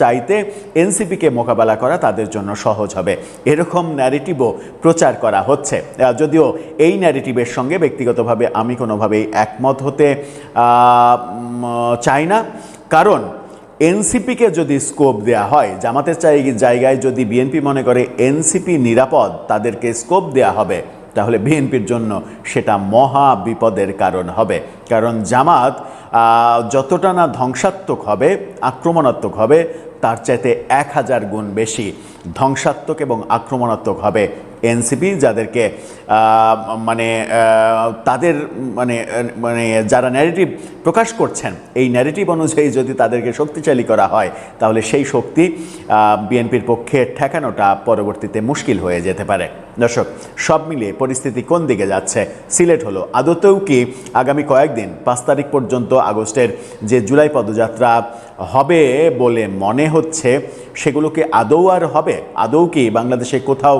চাইতে এনসিপিকে মোকাবেলা করা তাদের জন্য সহজ হবে, এরকম ন্যারেটিভও প্রচার করা হচ্ছে। যদিও এই ন্যারেটিভের সঙ্গে ব্যক্তিগতভাবে আমি কোনোভাবেই একমত হতে চাই না, কারণ এনসিপিকে যদি স্কোপ দেয়া হয়, জামাতের জায়গায় যদি বিএনপি মনে করে এনসিপি নিরাপদ, তাদেরকে স্কোপ দেয়া হবে, তাহলে বিএনপির জন্য সেটা মহা বিপদের কারণ হবে। কারণ জামাত যতটা না ধ্বংসাত্মক হবে, আক্রমণাত্মক হবে, তার চাইতে 1000 গুণ বেশি ধ্বংসাত্মক এবং আক্রমণাত্মক হবে এনসিপি, যাদেরকে মানে তাদের মানে যারা ন্যারেটিভ প্রকাশ করছেন, এই ন্যারেটিভ অনুযায়ী যদি তাদেরকে শক্তিশালী করা হয়, তাহলে সেই শক্তি বিএনপির পক্ষে ঠেকানোটা পরবর্তীতে মুশকিল হয়ে যেতে পারে। দর্শক, সব মিলিয়ে পরিস্থিতি কোন দিকে যাচ্ছে? সিলেট হলো আদতেও কি আগামী কয়েকদিন 5 তারিখ পর্যন্ত আগস্টের যে জুলাই পদযাত্রা হবে বলে মনে হচ্ছে, সেগুলোকে আদৌ আর হবে? আদৌ কি বাংলাদেশে কোথাও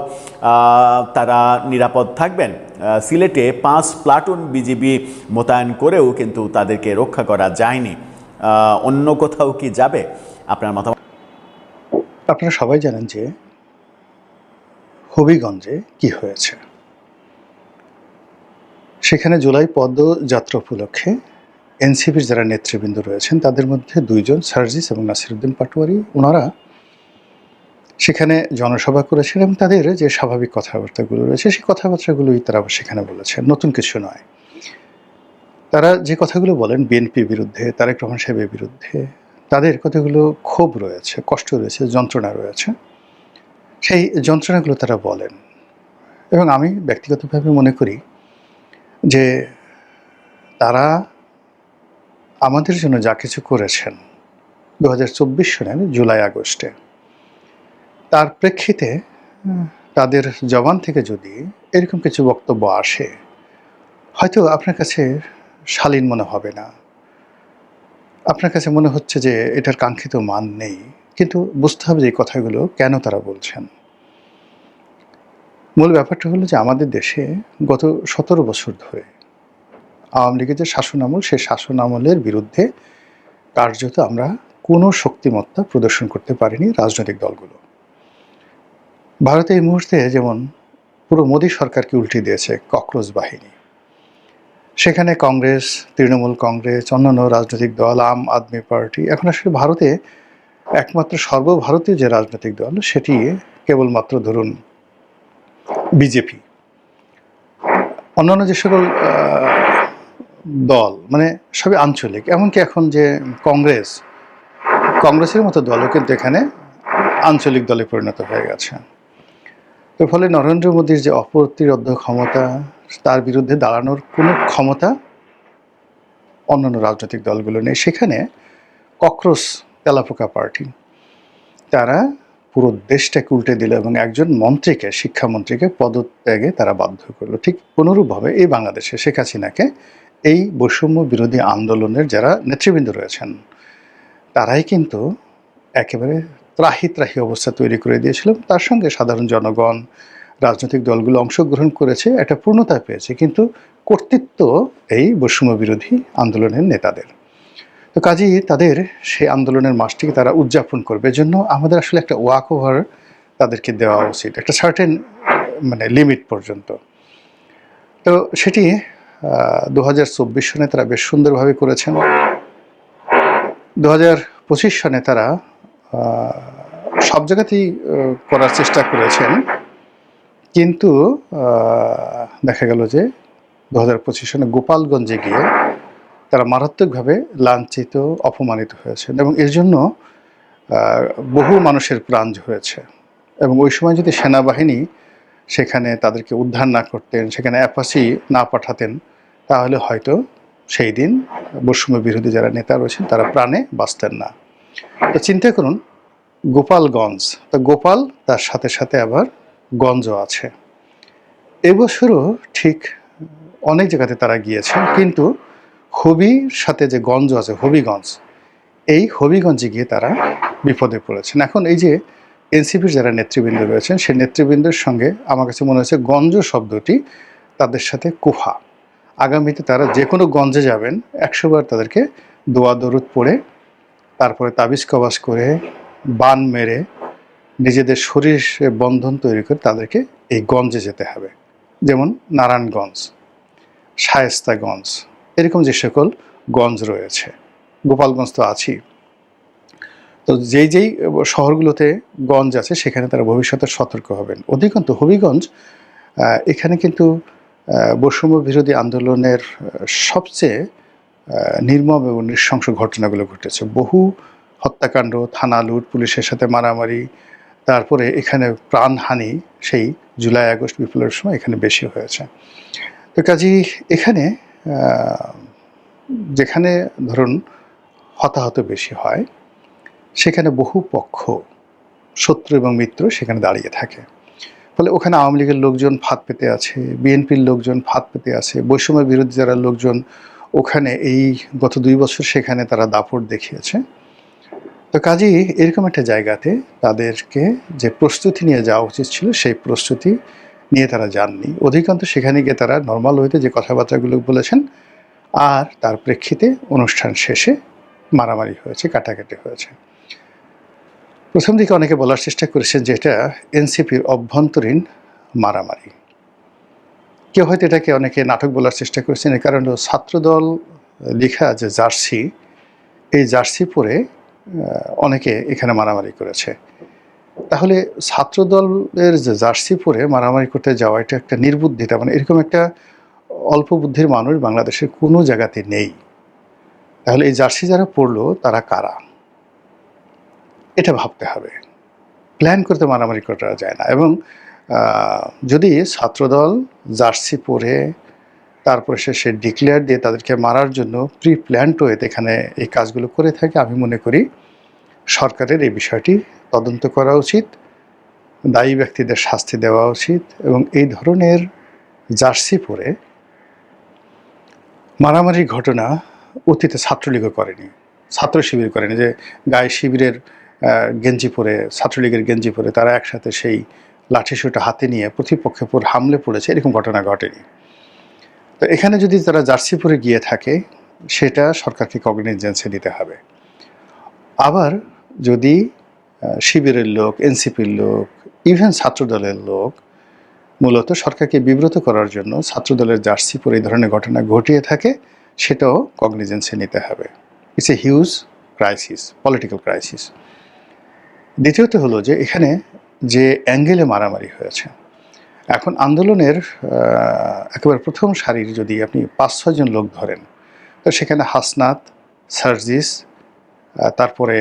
তারা নিরাপদ থাকবেন? সিলেটে 5 প্লাটুন বিজিবি মোতায়েন করেও কিন্তু তাদেরকে রক্ষা করা যায়নি। অন্য কোথাও কি যাবে? আপনার মতামত? আপনারা সবাই জানেন যে হবিগঞ্জে কি হয়েছে। সেখানে জুলাই পদযাত্রা উপলক্ষে এনসিপির যারা নেতৃবৃন্দ রয়েছেন তাদের মধ্যে দুইজন সার্জিস এবং নাসিরউদ্দিন পাটোয়ারি, ওনারা সেখানে জনসভা করেছেন এবং তাদের যে স্বাভাবিক কথাবার্তাগুলো রয়েছে সেই কথাবার্তাগুলোই তারা সেখানে বলেছেন, নতুন কিছু নয়। তারা যে কথাগুলো বলেন বিএনপির বিরুদ্ধে, তারেক রহমান সাহেবের বিরুদ্ধে, তাদের কতগুলো ক্ষোভ রয়েছে, কষ্ট রয়েছে, যন্ত্রণা রয়েছে, সেই যন্ত্রণাগুলো তারা বলেন। এবং আমি ব্যক্তিগতভাবে মনে করি যে তারা আমাদের জন্য যা কিছু করেছেন 2024 সনের জুলাই আগস্টে, তার প্রেক্ষিতে তাদের জবান থেকে যদি এরকম কিছু বক্তব্য আসে, হয়তো আপনার কাছে শালীন মনে হবে না, আপনার কাছে মনে হচ্ছে যে এটার কাঙ্ক্ষিত মান নেই, কিন্তু বুঝতে হবে যে এই কথাগুলো কেন তারা বলছেন। মূল ব্যাপারটা হলো যে আমাদের দেশে গত 17 বছর ধরে আওয়ামী লীগের যে শাসন আমল, সেই শাসন আমলের বিরুদ্ধে কার্যত আমরা কোনো শক্তিমত্তা প্রদর্শন করতে পারিনি রাজনৈতিক দলগুলো। ভারতে এই মুহূর্তে যেমন পুরো মোদী সরকারকে উল্টে দিয়েছে ককরোচ বাহিনী। সেখানে কংগ্রেস, তৃণমূল কংগ্রেস, অন্যান্য রাজনৈতিক দল, আম আদমি পার্টি, এখন আসলে ভারতে একমাত্র সর্বভারতীয় যে রাজনৈতিক দল সেটি কেবলমাত্র ধরুন বিজেপি। অন্যান্য যে সকল দল মানে সবই আঞ্চলিক, এমনকি এখন যে কংগ্রেসের মতো দলও কিন্তু এখানে আঞ্চলিক দলে পরিণত হয়ে গেছে। এর ফলে নরেন্দ্র মোদীর যে অপ্রতিরোধ্য ক্ষমতা, তার বিরুদ্ধে দাঁড়ানোর কোনো ক্ষমতা অন্যান্য রাজনৈতিক দলগুলো নেই। সেখানে ককরোচ তেলাপোকা পার্টি তারা পুরো দেশটাকে উল্টে দিল এবং একজন মন্ত্রীকে, শিক্ষামন্ত্রীকে পদত্যাগে তারা বাধ্য করলো। ঠিক অনুরূপভাবে এই বাংলাদেশে শেখ হাসিনাকে এই বৈষম্য বিরোধী আন্দোলনের যারা নেতৃবৃন্দ রয়েছেন তারাই কিন্তু একেবারে ত্রাহি অবস্থা তৈরি করে দিয়েছিল। তার সঙ্গে সাধারণ জনগণ, রাজনৈতিক দলগুলো অংশগ্রহণ করেছে, একটা পূর্ণতা পেয়েছে, কিন্তু কর্তৃত্ব এই বৈষম্য বিরোধী আন্দোলনের নেতাদের। তো কাজেই তাদের সেই আন্দোলনের মাসটিকে তারা উদযাপন করবে, এজন্য আমাদের আসলে একটা ওয়াক ওভার তাদেরকে দেওয়া উচিত, একটা সার্টেন মানে লিমিট পর্যন্ত। তো সেটি 2024 সনে তারা বেশ সুন্দরভাবে করেছেন। 2025 সনে তারা সব জায়গাতেই করার চেষ্টা করেছেন, কিন্তু দেখা গেল যে 2025 সনে গোপালগঞ্জে গিয়ে তারা মারাত্মকভাবে লাঞ্ছিত, অপমানিত হয়েছেন এবং এর জন্য বহু মানুষের প্রাণ ঝরেছে। এবং ওই সময় যদি সেনাবাহিনী সেখানে তাদেরকে উদ্ধার না করতেন, সেখানে অ্যাপাচি না পাঠাতেন, তাহলে হয়তো সেই দিন বৈষম্য বিরোধী যারা নেতা রয়েছেন তারা প্রাণে বাঁচতেন না। তো চিন্তা করুন, গোপালগঞ্জ, তো গোপাল তার সাথে সাথে আবার গঞ্জও আছে। এবছরও ঠিক অনেক জায়গাতে তারা গিয়েছেন, কিন্তু হবির সাথে যে গঞ্জ আছে, হবিগঞ্জ, এই হবিগঞ্জে গিয়ে তারা বিপদে পড়েছেন। এখন এই যে এনসিপির যারা নেতৃবৃন্দ রয়েছেন সেই নেতৃবৃন্দের সঙ্গে আমার কাছে মনে হচ্ছে গঞ্জ শব্দটি তাদের সাথে কুফা। আগামীতে তারা যে কোনো গঞ্জে যাবেন 100 বার তাদেরকে দোয়া দরুদ পড়ে, তারপরে তাবিজ কবাজ করে, বান মেরে, নিজেদের শরীর বন্ধন তৈরি করে তাদেরকে এই গঞ্জে যেতে হবে। যেমন নারায়ণগঞ্জ, শায়েস্তাগঞ্জ, এরকম যে সকল গঞ্জ রয়েছে, গোপালগঞ্জ তো আছেই। তো যেই শহরগুলোতে গঞ্জ আছে সেখানে তারা ভবিষ্যতে সতর্ক হবেন। অধিকন্তু হবিগঞ্জ, এখানে কিন্তু বৈষম্য বিরোধী আন্দোলনের সবচেয়ে নির্মম এবং নৃশংস ঘটনাগুলো ঘটেছে। বহু হত্যাকাণ্ড, থানা লুট, পুলিশের সাথে মারামারি, তারপরে এখানে প্রাণহানি সেই জুলাই আগস্ট বিপ্লবের সময় এখানে বেশি হয়েছে। তো কাজেই এখানে যেখানে ধরুন হতাহত বেশি হয়, সেখানে বহু পক্ষ, শত্রু এবং মিত্র সেখানে দাঁড়িয়ে থাকে। ফলে ওখানে আওয়ামী লীগের লোকজন ফাঁদ পেতে আছে, বিএনপির লোকজন ফাঁদ পেতে আছে, বৈষম্য বিরোধী যারা লোকজন ওখানে এই গত 2 বছর সেখানে তারা দাপট দেখিয়েছে। তো কাজেই এরকম একটা জায়গাতে তাদেরকে যে প্রস্তুতি নিয়ে যাওয়া উচিত ছিল সেই প্রস্তুতি নিয়ে তারা যাননি। অধিকাংশ সেখানে গিয়ে তারা নর্মাল হইতে যে কথাবার্তাগুলো বলেছেন, আর তার প্রেক্ষিতে অনুষ্ঠান শেষে মারামারি হয়েছে, কাটাকাটি হয়েছে। প্রথম দিকে অনেকে বলার চেষ্টা করেছেন যে এটা এনসিপির অভ্যন্তরীণ মারামারি। কেউ হয়তো এটাকে অনেকে নাটক বলার চেষ্টা করেছেন, এর কারণ হলো ছাত্রদল লেখা যে জার্সি, এই জার্সি পরে অনেকে এখানে মারামারি করেছে। তাহলে ছাত্রদলের যে জার্সি পরে মারামারি করতে যাওয়া এটা একটা নির্বুদ্ধিতা, মানে এরকম একটা অল্প বুদ্ধির মানুষ বাংলাদেশের কোনো জায়গাতে নেই। তাহলে এই জার্সি যারা পরলো তারা কারা, এটা ভাবতে হবে। প্ল্যান করতে মারামারি করা যায় না। এবং যদি ছাত্রদল জার্সি পরে তারপরে সে ডিক্লেয়ার দিয়ে তাদেরকে মারার জন্য প্রি প্ল্যান্ড ওয়েতে এখানে এই কাজগুলো করে থাকে, আমি মনে করি সরকারের এই বিষয়টি তদন্ত করা উচিত, দায়ী ব্যক্তিদের শাস্তি দেওয়া উচিত। এবং এই ধরনের জার্সি পরে মারামারির ঘটনা অতীতে ছাত্রলীগও করেনি, ছাত্র শিবির করেনি, যে গায়ে শিবিরের গেঞ্জি পরে, ছাত্রলীগের গেঞ্জি পরে তারা একসাথে সেই লাঠিসোঁটা হাতে নিয়ে প্রতিপক্ষের উপর হামলে পড়েছে, এরকম ঘটনা ঘটেনি। তো এখানে যদি তারা জার্সি পরে গিয়ে থাকে সেটা সরকারকে কগনিজেন্সে নিতে হবে। আবার যদি শিবিরের লোক, এনসিপির লোক, ইভেন ছাত্রদলের লোক মূলত সরকারকে বিব্রত করার জন্য ছাত্রদলের জার্সি পরে এই ধরনের ঘটনা ঘটিয়ে থাকে, সেটাও কগনিজেন্সে নিতে হবে। It's a huge crisis, political crisis. দ্বিতীয়ত হলো যে এখানে যে অ্যাঙ্গেলে মারামারি হয়েছে, এখন আন্দোলনের একেবারে প্রথম সারির যদি আপনি 5-6 জন লোক ধরেন, তো সেখানে হাসনাত, সার্জিস, তারপরে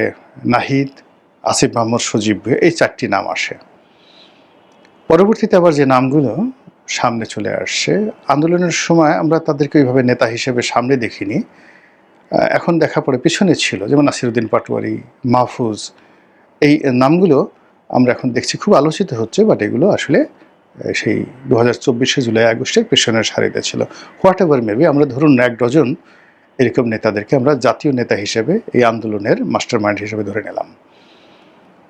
নাহিদ, আসিফ মাহমুদ, সজীব, এই 4টি নাম আসে। পরবর্তীতে আবার যে নামগুলো সামনে চলে আসছে, আন্দোলনের সময় আমরা তাদেরকে ওইভাবে নেতা হিসেবে সামনে দেখিনি, এখন দেখা পড়ে পিছনে ছিল, যেমন নাসিরুদ্দিন পাটোয়ারি, মাহফুজ, এই নামগুলো আমরা এখন দেখছি খুব আলোচিত হচ্ছে, বাট এগুলো আসলে সেই 2024 জুলাই আগস্টের পেছনের সারিতে ছিল। হোয়াট এভার মেবি, আমরা ধরুন 1 ডজন এরকম নেতাদেরকে আমরা জাতীয় নেতা হিসেবে এই আন্দোলনের মাস্টার মাইন্ড হিসেবে ধরে নিলাম।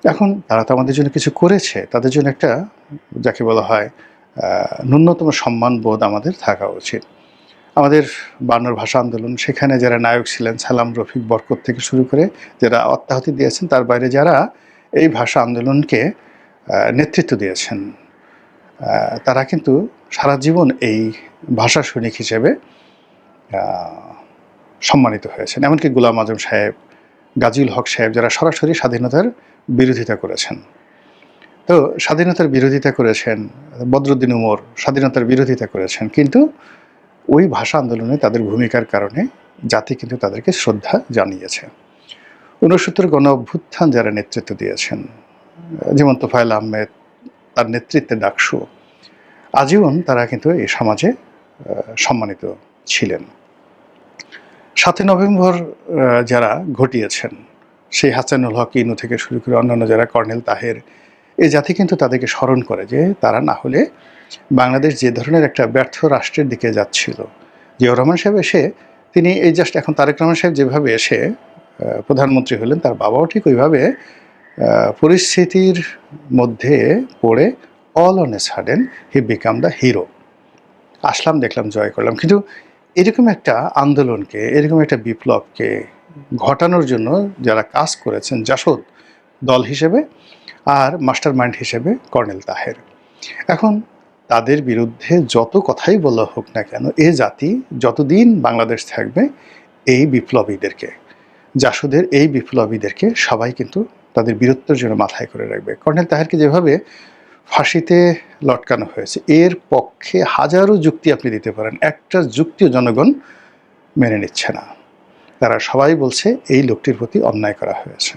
এখন তারা তো আমাদের জন্য কিছু করেছে, তাদের জন্য একটা যাকে বলা হয় ন্যূনতম সম্মানবোধ আমাদের থাকা উচিত। আমাদের 52 ভাষা আন্দোলন, সেখানে যারা নায়ক ছিলেন, সালাম, রফিক, বরকত থেকে শুরু করে যারা আত্মাহুতি দিয়েছেন, তার বাইরে যারা এই ভাষা আন্দোলনকে নেতৃত্ব দিয়েছেন, তারা কিন্তু সারা জীবন এই ভাষা সৈনিক হিসেবে সম্মানিত হয়েছেন। এমনকি গোলাম আজম সাহেব, গাজীউল হক সাহেব, যারা সরাসরি স্বাধীনতার বিরোধিতা করেছেন। তো স্বাধীনতার বিরোধিতা করেছেন, বদরুদ্দিন উমর স্বাধীনতার বিরোধিতা করেছেন, কিন্তু ওই ভাষা আন্দোলনে তাদের ভূমিকার কারণে জাতি কিন্তু তাদেরকে শ্রদ্ধা জানিয়েছে। 69 গণ অভ্যুত্থান যারা নেতৃত্ব দিয়েছেন, যেমন তোফায়েল আহমেদ, তার নেতৃত্বে ডাকসু, আজীবন তারা কিন্তু এই সমাজে সম্মানিত ছিলেন। 7 নভেম্বর যারা ঘটিয়েছেন, সেই হাসানুল হক ইনু থেকে শুরু করে অন্যান্য যারা, কর্নেল তাহের, এই জাতি কিন্তু তাদেরকে স্মরণ করে যে তারা না হলে বাংলাদেশ যে ধরনের একটা ব্যর্থ রাষ্ট্রের দিকে যাচ্ছিল। জিয়াউর রহমান সাহেব এসে তিনি এই জাস্ট এখন তারেক রহমান সাহেব যেভাবে এসে প্রধানমন্ত্রী হলেন, তার বাবাও ঠিক ওইভাবে পরিস্থিতির মধ্যে পড়ে all on a sudden he became the hero. আসলাম, দেখলাম, জয় করলাম। কিন্তু এরকম একটা আন্দোলনকে, এরকম একটা বিপ্লবকে ঘটানোর জন্য যারা কাজ করেছেন জাসদ দল হিসেবে আর মাস্টার মাইন্ড হিসেবে কর্নেল তাহের, এখন তাদের বিরুদ্ধে যত কথাই বলা হোক না কেন, এ জাতি যতদিন বাংলাদেশ থাকবে এই বিপ্লবীদেরকে, জাসদের এই বিপ্লবীদেরকে সবাই কিন্তু তাদের বীরত্বের জন্য মাথায় করে রাখবে। কর্নেল তাহেরকে যেভাবে ফাঁসিতে লটকানো হয়েছে, এর পক্ষে হাজারো যুক্তি আপনি দিতে পারেন, একটা যুক্তিও জনগণ মেনে নিচ্ছে না। তারা সবাই বলছে এই লোকটির প্রতি অন্যায় করা হয়েছে,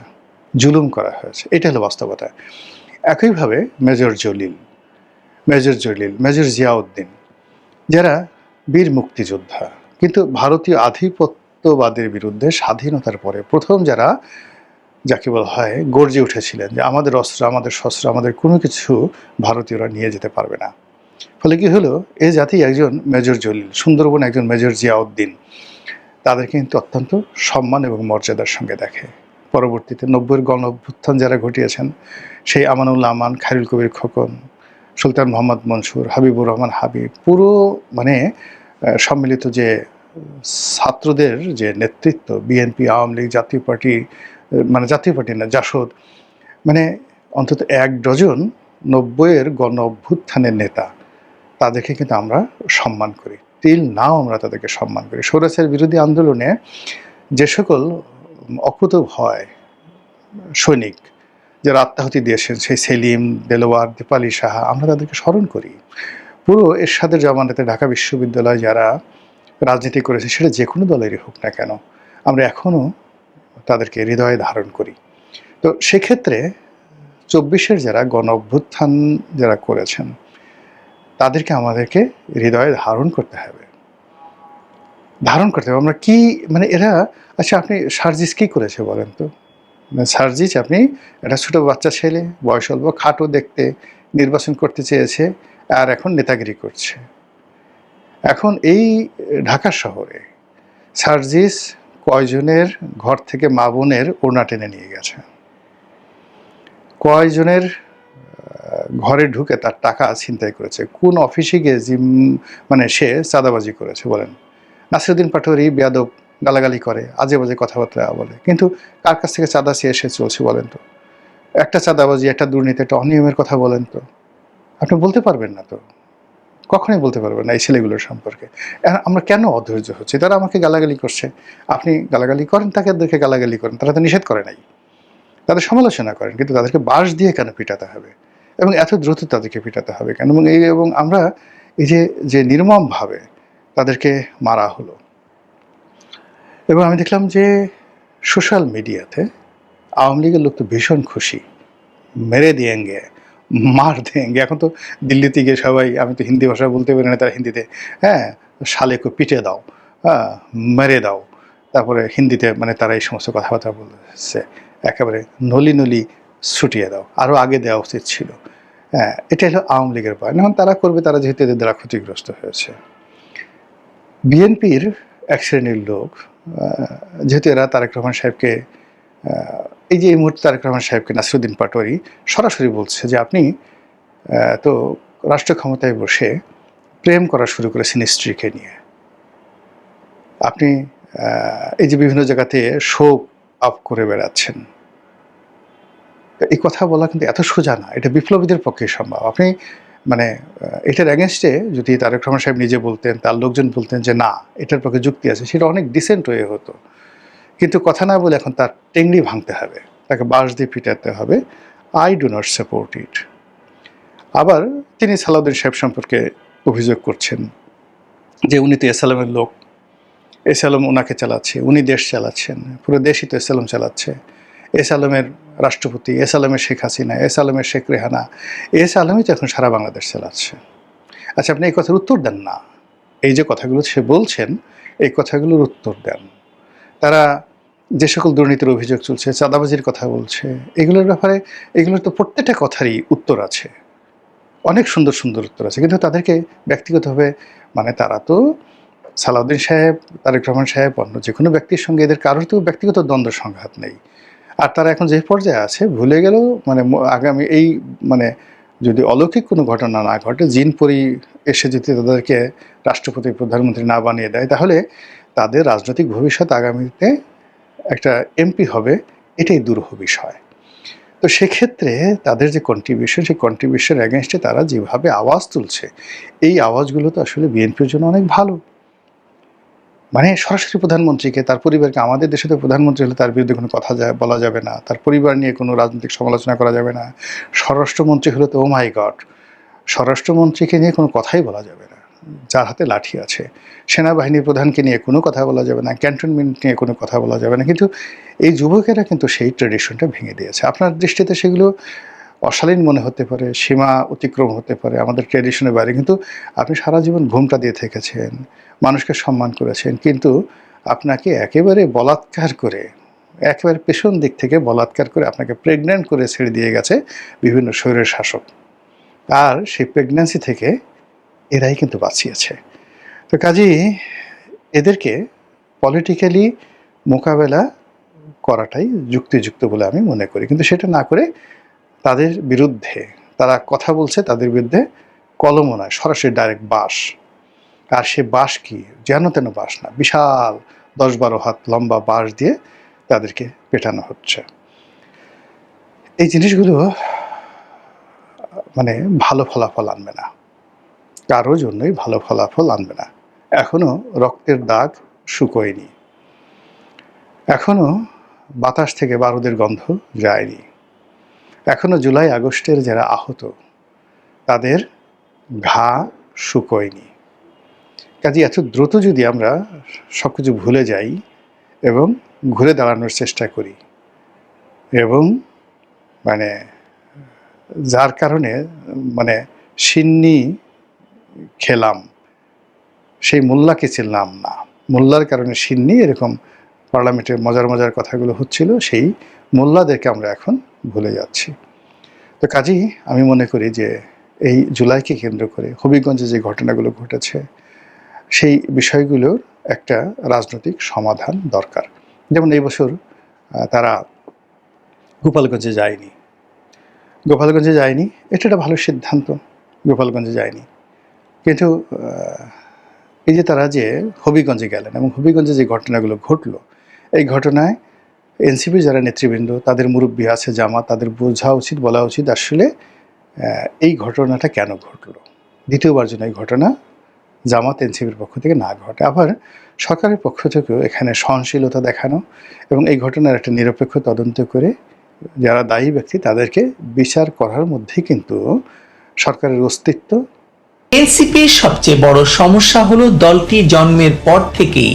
জুলুম করা হয়েছে, এটা হলো বাস্তবতা। একইভাবে মেজর জিয়াউদ্দিন, যারা বীর মুক্তিযোদ্ধা, কিন্তু ভারতীয় আধিপত্যবাদের বিরুদ্ধে স্বাধীনতার পরে প্রথম যারা যাকে বলা হয় গর্জে উঠেছিলেন যে আমাদের অস্ত্র, আমাদের শস্ত্র, আমাদের কোনো কিছু ভারতীয়রা নিয়ে যেতে পারবে না। ফলে কি হলো, এই জাতি একজন মেজর জলিল, সুন্দরবন একজন মেজর জিয়াউদ্দিন, তাদেরকে কিন্তু অত্যন্ত সম্মান এবং মর্যাদার সঙ্গে দেখে। পরবর্তীতে 90-এর গণ অভ্যুত্থান যারা ঘটিয়েছেন, সেই আমানুল্লাহ আমান, খায়রুল কবির খোকন, সুলতান মোহাম্মদ মনসুর, হাবিবুর রহমান হাবিব, পুরো মানে সম্মিলিত যে ছাত্রদের যে নেতৃত্ব, বিএনপি, আওয়ামী লীগ, জাতীয় পার্টি, মানে জাতীয় পার্টি না, জাসদ, মানে অন্তত 1 ডজন 90-এর গণ অভ্যুত্থানের নেতা, তাদেরকে কিন্তু আমরা সম্মান করি, টিল নাও আমরা তাদেরকে সম্মান করি। স্বৈরাচার বিরোধী আন্দোলনে যে সকল অকুতোভয় সৈনিক যারা আত্মাহুতি দিয়েছেন, সেই সেলিম, দেলোয়ার, দীপালি সাহা, আমরা তাদেরকে স্মরণ করি। পুরো এরশাদের জামানাতে ঢাকা বিশ্ববিদ্যালয় যারা রাজনীতি করেছে, সেটা যে কোনো দলেরই হোক না কেন, আমরা এখনও তাদেরকে হৃদয়ে ধারণ করি। তো সেক্ষেত্রে 24-এর যারা গণ অভ্যুত্থান যারা করেছেন, তাদেরকে আমাদেরকে হৃদয়ে ধারণ করতে হবে। আমরা কি মানে এরা, আচ্ছা আপনি সার্জিস কী করেছে বলেন তো? সার্জিস, আপনি একটা ছোটো বাচ্চা ছেলে, বয়স অল্প, খাটো দেখতে, নির্বাচন করতে চেয়েছে, আর এখন নেতাগিরি করছে। এখন এই ঢাকা শহরে সার্জিস কয়জনের ঘর থেকে মা বোনের ওড়না টেনে নিয়ে গেছে, কয়জনের ঘরে ঢুকে তার টাকা ছিনতাই করেছে, কোন অফিসে গিয়ে মানে সে চাঁদাবাজি করেছে বলেন। নাসিরুদ্দিন পাটোয়ারি বেয়াদব, গালাগালি করে, আজে বাজে কথাবার্তা বলে, কিন্তু কার কাছ থেকে চাঁদা চেয়ে এসে চলছে বলেন তো? একটা চাঁদাবাজি, একটা দুর্নীতি, একটা অনিয়মের কথা বলেন তো? আপনি বলতে পারবেন না তো, কখনোই বলতে পারবেন না এই ছেলেগুলোর সম্পর্কে। আমরা কেন অধৈর্য হচ্ছি? তারা আমাকে গালাগালি করছে, আপনি গালাগালি করেন, তাদেরকে গালাগালি করেন, তারা তো নিষেধ করে নাই, তাদের সমালোচনা করেন, কিন্তু তাদেরকে বাঁশ দিয়ে কেন পিটাতে হবে, এবং এত দ্রুত তাদেরকে পিটাতে হবে কেন? এবং আমরা এই যে নির্মমভাবে তাদেরকে মারা হলো, এবং আমি দেখলাম যে সোশ্যাল মিডিয়াতে আওয়ামী লীগের লোক তো ভীষণ খুশি, মেরে দিয়েঙ্গে, মার দেঙ্গে। এখন তো দিল্লিতে গিয়ে সবাই, আমি তো হিন্দি ভাষা বলতে পারি না, তারা হিন্দিতে শালেকে পিটে দাও, মেরে দাও, তারপরে হিন্দিতে মানে তারা এই সমস্ত কথাবার্তা বলছে, একেবারে নলি নলি ছুটিয়ে দাও, আরও আগে দেওয়া উচিত ছিল। এটা হলো আওয়ামী লীগের ভয়। এখন তারা করবে, তারা যেহেতু এদের দ্বারা ক্ষতিগ্রস্ত হয়েছে। বিএনপির এক শ্রেণীর লোক, যেহেতু এরা তারেক রহমান সাহেবকে, এই মুহূর্তে তারেক রহমান সাহেবকে নাসিরুদ্দিন পাটোয়ারি সরাসরি বলছে যে আপনি তো রাষ্ট্র ক্ষমতায় বসে প্রেম করা শুরু করেছেন স্ত্রীকে নিয়ে, আপনি এই যে বিভিন্ন জায়গাতে শোক আপ করে বেড়াচ্ছেন। এই কথা বলা কিন্তু এত সোজা না, এটা বিপ্লবীদের পক্ষে সম্ভব। আপনি মানে এটার অ্যাগেনস্টে যদি তারেক রহমান সাহেব নিজে বলতেন, তার লোকজন বলতেন যে না, এটার পক্ষে যুক্তি আছে, সেটা অনেক ডিসেন্ট হয়ে হতো। কিন্তু কথা না বলে এখন তার টেংরি ভাঙতে হবে, তাকে বাঁশ দিয়ে পিটাতে হবে। আই ডু নট সাপোর্ট ইট। আবার তিনি সালাউদ্দিন সাহেব সম্পর্কে অভিযোগ করছেন যে উনি তো এসালামের লোক, এসালাম ওনাকে চালাচ্ছে, উনি দেশ চালাচ্ছেন, পুরো দেশই তো এসালাম চালাচ্ছে, এসালামের রাষ্ট্রপতি, এসালামের শেখ হাসিনা, এসালামের শেখ রেহানা, এসালামই তো এখন সারা বাংলাদেশ চালাচ্ছে। আচ্ছা, আপনি এই কথার উত্তর দেন না। এই যে কথাগুলো সে বলছেন, এই কথাগুলোর উত্তর দেন। তারা যে সকল দুর্নীতির অভিযোগ চলছে, চাঁদাবাজির কথা বলছে, এগুলোর ব্যাপারে, এগুলোর তো প্রত্যেকটা কথারই উত্তর আছে, অনেক সুন্দর সুন্দর উত্তর আছে, কিন্তু তাদেরকে ব্যক্তিগতভাবে, মানে তারা তো সালাউদ্দিন সাহেব, তারেক রহমান সাহেব, অন্য যে কোনো ব্যক্তির সঙ্গে এদের কারোর তো ব্যক্তিগত দ্বন্দ্ব সংঘাত নেই। আর তারা এখন যে পর্যায়ে আছে, ভুলে গেলেও মানে আগামী এই মানে যদি অলৌকিক কোনো ঘটনা না ঘটে, জিন পরি এসে যদি তাদেরকে রাষ্ট্রপতি, প্রধানমন্ত্রী না বানিয়ে দেয়, তাহলে তাদের রাজনৈতিক ভবিষ্যৎ আগামীতে একটা এমপি হবে, এটাই দুরূহ বিষয়। তো সেক্ষেত্রে তাদের যে কন্ট্রিবিউশন, সেই কন্ট্রিবিউশনের অ্যাগেনস্টে তারা যেভাবে আওয়াজ তুলছে, এই আওয়াজগুলো তো আসলে বিএনপির জন্য অনেক ভালো। মানে সরাসরি প্রধানমন্ত্রীকে, তার পরিবারকে, আমাদের দেশে তো প্রধানমন্ত্রী হলে তার বিরুদ্ধে কোনো কথা বলা যাবে না, তার পরিবার নিয়ে কোনো রাজনৈতিক সমালোচনা করা যাবে না। স্বরাষ্ট্রমন্ত্রী হলে তো ও মাই গড, স্বরাষ্ট্রমন্ত্রীকে নিয়ে কোনো কথাই বলা যাবে না, যার হাতে লাঠি আছে। সেনাবাহিনীর প্রধানকে নিয়ে কোনো কথা বলা যাবে না, ক্যান্টনমেন্ট নিয়ে কোনো কথা বলা যাবে না। কিন্তু এই যুবকেরা কিন্তু সেই ট্রেডিশনটা ভেঙে দিয়েছে। আপনার দৃষ্টিতে সেগুলো অশালীন মনে হতে পারে, সীমা অতিক্রম হতে পারে আমাদের ট্রেডিশনের বাইরে, কিন্তু আপনি সারা জীবন ঘুমটা দিয়ে থেকেছেন, মানুষকে সম্মান করেছেন, কিন্তু আপনাকে একেবারে বলাৎকার করে, একেবারে পেছন দিক থেকে বলাৎকার করে আপনাকে প্রেগন্যান্ট করে ছেড়ে দিয়ে গেছে বিভিন্ন স্বৈরের শাসক। আর সেই প্রেগন্যান্সি থেকে এরাই কিন্তু বাঁচিয়েছে। তো কাজেই এদেরকে পলিটিক্যালি মোকাবেলা করাটাই যুক্তিযুক্ত বলে আমি মনে করি। কিন্তু সেটা না করে তাদের বিরুদ্ধে, তারা কথা বলছে, তাদের বিরুদ্ধে কলমও নয়, সরাসরি ডাইরেক্ট বাঁশ। আর সে বাঁশ কি, যেন তেন বাঁশ না, বিশাল 10-12 হাত লম্বা বাঁশ দিয়ে তাদেরকে পেটানো হচ্ছে। এই জিনিসগুলো মানে ভালো ফলাফল আনবে না, কারো জন্যই ভালো ফলাফল আনবে না। এখনো রক্তের দাগ শুকোয়নি, এখনো বাতাস থেকে বারুদের গন্ধ যায়নি, এখনো জুলাই আগস্টের যারা আহত তাদের ঘা শুকোয়নি। কাজে এত দ্রুত যদি আমরা সব কিছু ভুলে যাই এবং ঘুরে দাঁড়ানোর চেষ্টা করি, এবং মানে যার কারণে মানে সিন্নি খেলাম, সেই মোল্লাকে চিনলাম না, মোল্লার কারণে সিন্নি, এরকম পার্লামেন্টে মজার মজার কথাগুলো হচ্ছিল, সেই মোল্লাদেরকে আমরা এখন ভুলে যাচ্ছি। তো কাজেই আমি মনে করি যে এই জুলাইকে কেন্দ্র করে হবিগঞ্জে যে ঘটনাগুলো ঘটেছে সেই বিষয়গুলোর একটা রাজনৈতিক সমাধান দরকার। যেমন এই বছর তারা গোপালগঞ্জে যায়নি, এটা একটা ভালো সিদ্ধান্ত, গোপালগঞ্জে যায়নি। কিন্তু এই যে তারা যে হবিগঞ্জে গেলেন এবং হবিগঞ্জে যে ঘটনাগুলো ঘটলো, এই ঘটনায় এনসিপির যারা নেতৃবৃন্দ, তাদের মুরব্বী আছে জামাত, তাদের বোঝা উচিত, বলা উচিত আসলে এই ঘটনাটা কেন ঘটলো, দ্বিতীয়বার যেন এই ঘটনা জামাত এনসিপির পক্ষ থেকে না ঘটে। আবার সরকারের পক্ষ থেকেও এখানে সহনশীলতা দেখানো এবং এই ঘটনার একটা নিরপেক্ষ তদন্ত করে যারা দায়ী ব্যক্তি তাদেরকে বিচার করার মধ্যেই কিন্তু সরকারের অস্তিত্ব। এনসিপির সবচেয়ে বড় সমস্যা হলো দলটি জন্মের পর থেকেই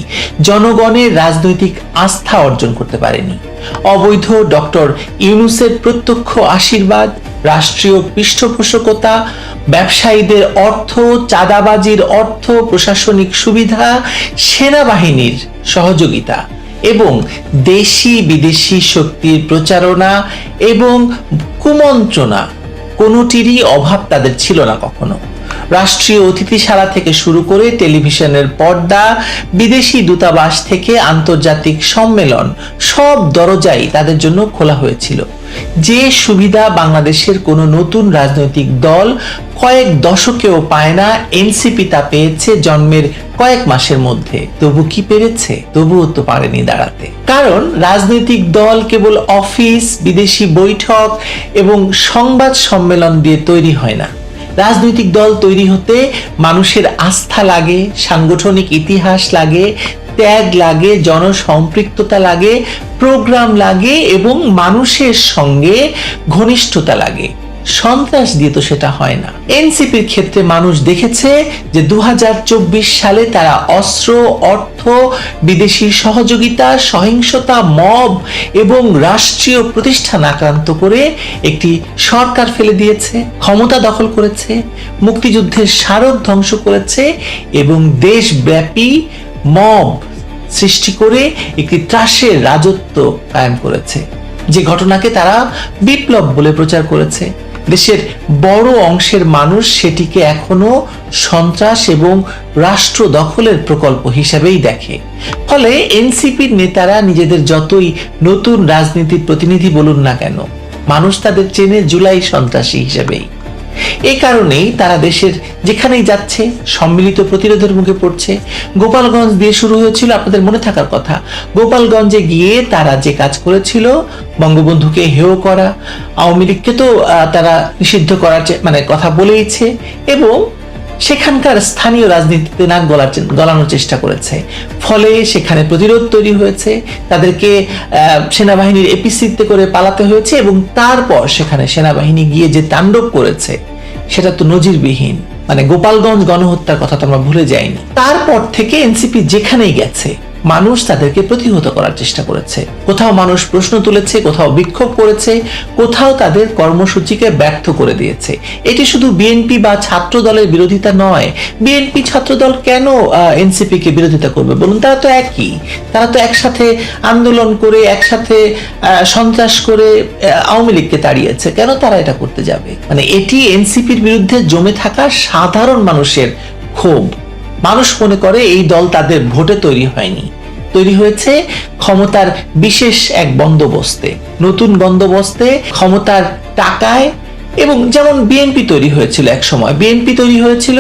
জনগণের রাজনৈতিক আস্থা অর্জন করতে পারেনি। অবৈধ ডক্টর ইউনূসের প্রত্যক্ষ আশীর্বাদ, রাষ্ট্রীয় পৃষ্ঠপোষকতা, ব্যবসায়ীদের অর্থ, চাঁদাবাজির অর্থ, প্রশাসনিক সুবিধা, সেনাবাহিনীর সহযোগিতা এবং দেশি বিদেশি শক্তির প্রচারণা এবং কুমন্ত্রণা, কোনোটিরই অভাব তাদের ছিল না কখনো। রাষ্ট্রীয় অতিথিশালা থেকে শুরু করে টেলিভিশনের পর্দা, বিদেশি দূতাবাস থেকে আন্তর্জাতিক সম্মেলন, সব দরজাই তাদের জন্য খোলা হয়েছিল। যে সুবিধা বাংলাদেশের কোনো নতুন রাজনৈতিক দল কয়েক দশকেও পায় না, এনসিপি তা পেয়েছে জন্মের কয়েক মাসের মধ্যে। তবু কি পেরেছে? তবুও তো পারেনি দাঁড়াতে। কারণ রাজনৈতিক দল কেবল অফিস, বিদেশি বৈঠক এবং সংবাদ সম্মেলন দিয়ে তৈরি হয় না। রাজনৈতিক দল তৈরি হতে মানুষের আস্থা লাগে, সাংগঠনিক ইতিহাস লাগে, ত্যাগ লাগে, জনসম্পৃক্ততা লাগে, প্রোগ্রাম লাগে এবং মানুষের সঙ্গে ঘনিষ্ঠতা লাগে। সন্ত্রাস দিয়ে তো সেটা হয় না। এনসিপির ক্ষেত্রে মানুষ দেখেছে যে 2024 সালে তারা অস্ত্র, অর্থ, বিদেশি সহযোগিতা, সহিংসতা, মব এবং রাষ্ট্রীয় প্রতিষ্ঠান আক্রান্ত করে একটি সরকার ফেলে দিয়েছে, ক্ষমতা দখল করেছে, মুক্তিযুদ্ধের স্মারক ধ্বংস করেছে এবং দেশব্যাপী মব সৃষ্টি করে একটি ত্রাসের রাজত্ব কায়েম করেছে, যে ঘটনাকে তারা বিপ্লব বলে প্রচার করেছে। দেশের বড় অংশের মানুষ সেটিকে এখনো সন্ত্রাস এবং রাষ্ট্র দখলের প্রকল্প হিসেবেই দেখে। ফলে এনসিপির নেতারা নিজেদের যতই নতুন রাজনীতির প্রতিনিধি বলুন না কেন, মানুষ তাদের চেনে জুলাই সন্ত্রাসী হিসেবেই। এই কারণেই তারা দেশের যেখানেই যাচ্ছে সম্মিলিত প্রতিরোধের মুখে পড়ছে। গোপালগঞ্জ দিয়ে শুরু হয়েছিল, আপনাদের মনে থাকার কথা, গোপালগঞ্জে গিয়ে তারা যে কাজ করেছিল, বঙ্গবন্ধুকে হেয় করা, আওয়ামী লীগকে তো তারা নিষিদ্ধ করার মানে কথা বলেইছে এবং সেখানকার স্থানীয় রাজনীতিতে নাক গলানোর চেষ্টা করেছে। ফলে সেখানে প্রতিরোধ তৈরি হয়েছে, তাদেরকে সেনাবাহিনীর এপিসিতে করে পালাতে হয়েছে এবং তারপর সেখানে সেনাবাহিনী গিয়ে যে তাণ্ডব করেছে সেটা তো নজিরবিহীন। মানে গোপালগঞ্জ গণহত্যার কথা তো আমরা ভুলে যাইনি। তারপর থেকে এনসিপি যেখানেই গেছে মানুষ তাদেরকে প্রতিহত করার চেষ্টা করেছে। কোথাও মানুষ প্রশ্ন তুলেছে, কোথাও বিক্ষোভ করেছে, কোথাও তাদের কর্মসূচিকে ব্যর্থ করে দিয়েছে। এটি শুধু বিএনপি বা ছাত্র দলের বিরোধিতা নয়। বিএনপি ছাত্র দল কেন এনসিপি কে বিরোধিতা করবে বলুন? তারা তো একই, তারা তো একসাথে আন্দোলন করে, একসাথে সন্ত্রাস করে আওয়ামী লীগকে তাড়িয়েছে। কেন তারা এটা করতে যাবে? মানে এটি এনসিপির বিরুদ্ধে জমে থাকা সাধারণ মানুষের ক্ষোভ। মানুষ মনে করে এই দল তাদের ভোটে তৈরি হয়নি, তৈরি হয়েছে ক্ষমতার বিশেষ এক বন্দোবস্তে, নতুন বন্দোবস্তে, ক্ষমতার টাকায়। এবং যেমন বিএনপি তৈরি হয়েছিল এক সময়, বিএনপি তৈরি হয়েছিল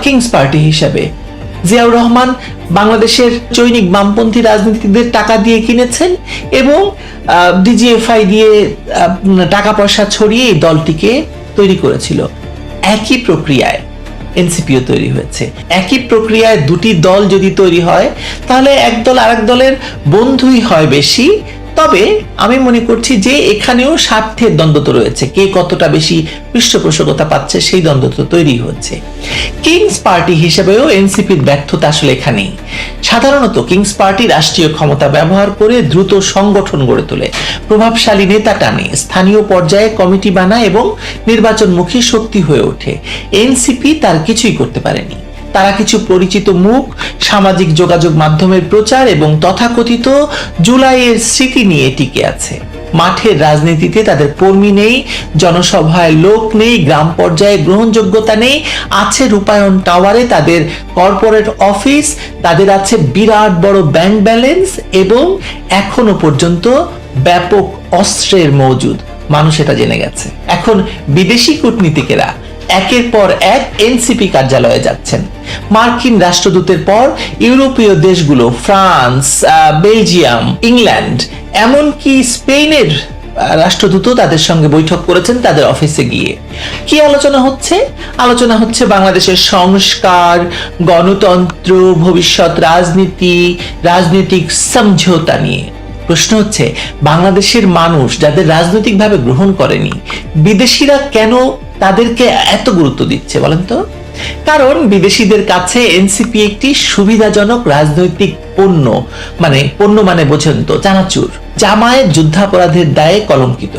কিংস পার্টি হিসাবে, জিয়াউর রহমান বাংলাদেশের চৈনিক বামপন্থী রাজনীতিকদের টাকা দিয়ে কিনেছেন এবং ডিজিএফআই দিয়ে টাকা পয়সা ছড়িয়ে এই দলটিকে তৈরি করেছিল। একই প্রক্রিয়ায় এনসিপিও তৈরি হয়েছে। একই প্রক্রিয়ায় দুটি দল যদি তৈরি হয় তাহলে এক দল আরেক দলের বন্ধুই হয় বেশি। তবে আমি মনে করছি যে এখানেও স্বার্থের দ্বন্দ্ব তো রয়েছে, কে কতটা বেশি পৃষ্ঠপোষকতা পাচ্ছে সেই দ্বন্দ্ব তো তৈরি হচ্ছে। কিংস পার্টি হিসেবেও এনসিপির ব্যর্থতা আসলে এখানেই। সাধারণত কিংস পার্টি রাষ্ট্রীয় ক্ষমতা ব্যবহার করে দ্রুত সংগঠন গড়ে তোলে, প্রভাবশালী নেতা টানে, স্থানীয় পর্যায়ে কমিটি বানায় এবং নির্বাচনমুখী শক্তি হয়ে ওঠে। এনসিপি তার কিছুই করতে পারেনি। তারা কিছু পরিচিত মুখ, সামাজিক যোগাযোগ মাধ্যমের প্রচার এবং তথাকথিত জুলাইয়ের স্মৃতি নিয়ে টিকে আছে। মাঠের রাজনীতিতে তাদের কর্মী নেই, জনসভায় লোক নেই, গ্রাম পর্যায়ে গ্রহণযোগ্যতা নেই, আছে রূপায়ণ টাওয়ারে তাদের কর্পোরেট অফিস, তাদের আছে বিরাট বড় ব্যাংক ব্যালেন্স এবং এখনো পর্যন্ত ব্যাপক অস্ত্রের মজুদ। মানুষ এটা জেনে গেছে। এখন বিদেশি কূটনীতিকেরা একের পর এক এনসিপি কার্যালয়ে যাচ্ছেন। মার্কিন রাষ্ট্রদূতের পর ইউরোপীয় দেশগুলো, ফ্রান্স, বেলজিয়াম, ইংল্যান্ড, এমনকি স্পেনের রাষ্ট্রদূতও তাদের সঙ্গে বৈঠক করেছেন তাদের অফিসে গিয়ে। কি আলোচনা হচ্ছে? আলোচনা হচ্ছে বাংলাদেশের সংস্কার, গণতন্ত্র, ভবিষ্যৎ রাজনীতি, রাজনৈতিক সমঝোতা নিয়ে। প্রশ্ন হচ্ছে, বাংলাদেশের মানুষ যাদের রাজনৈতিকভাবে গ্রহণ করেনি, বিদেশিরা কেন তাদেরকে এত গুরুত্ব দিচ্ছে বলেন তো? কারণ বিদেশিদের কাছে এনসিপি একটি সুবিধাজনক রাজনৈতিক পণ্য, পণ্য মানে বোঝেন তো, চানাচুর। জামায়াত যুদ্ধাপরাধের দায়ে কলঙ্কিত।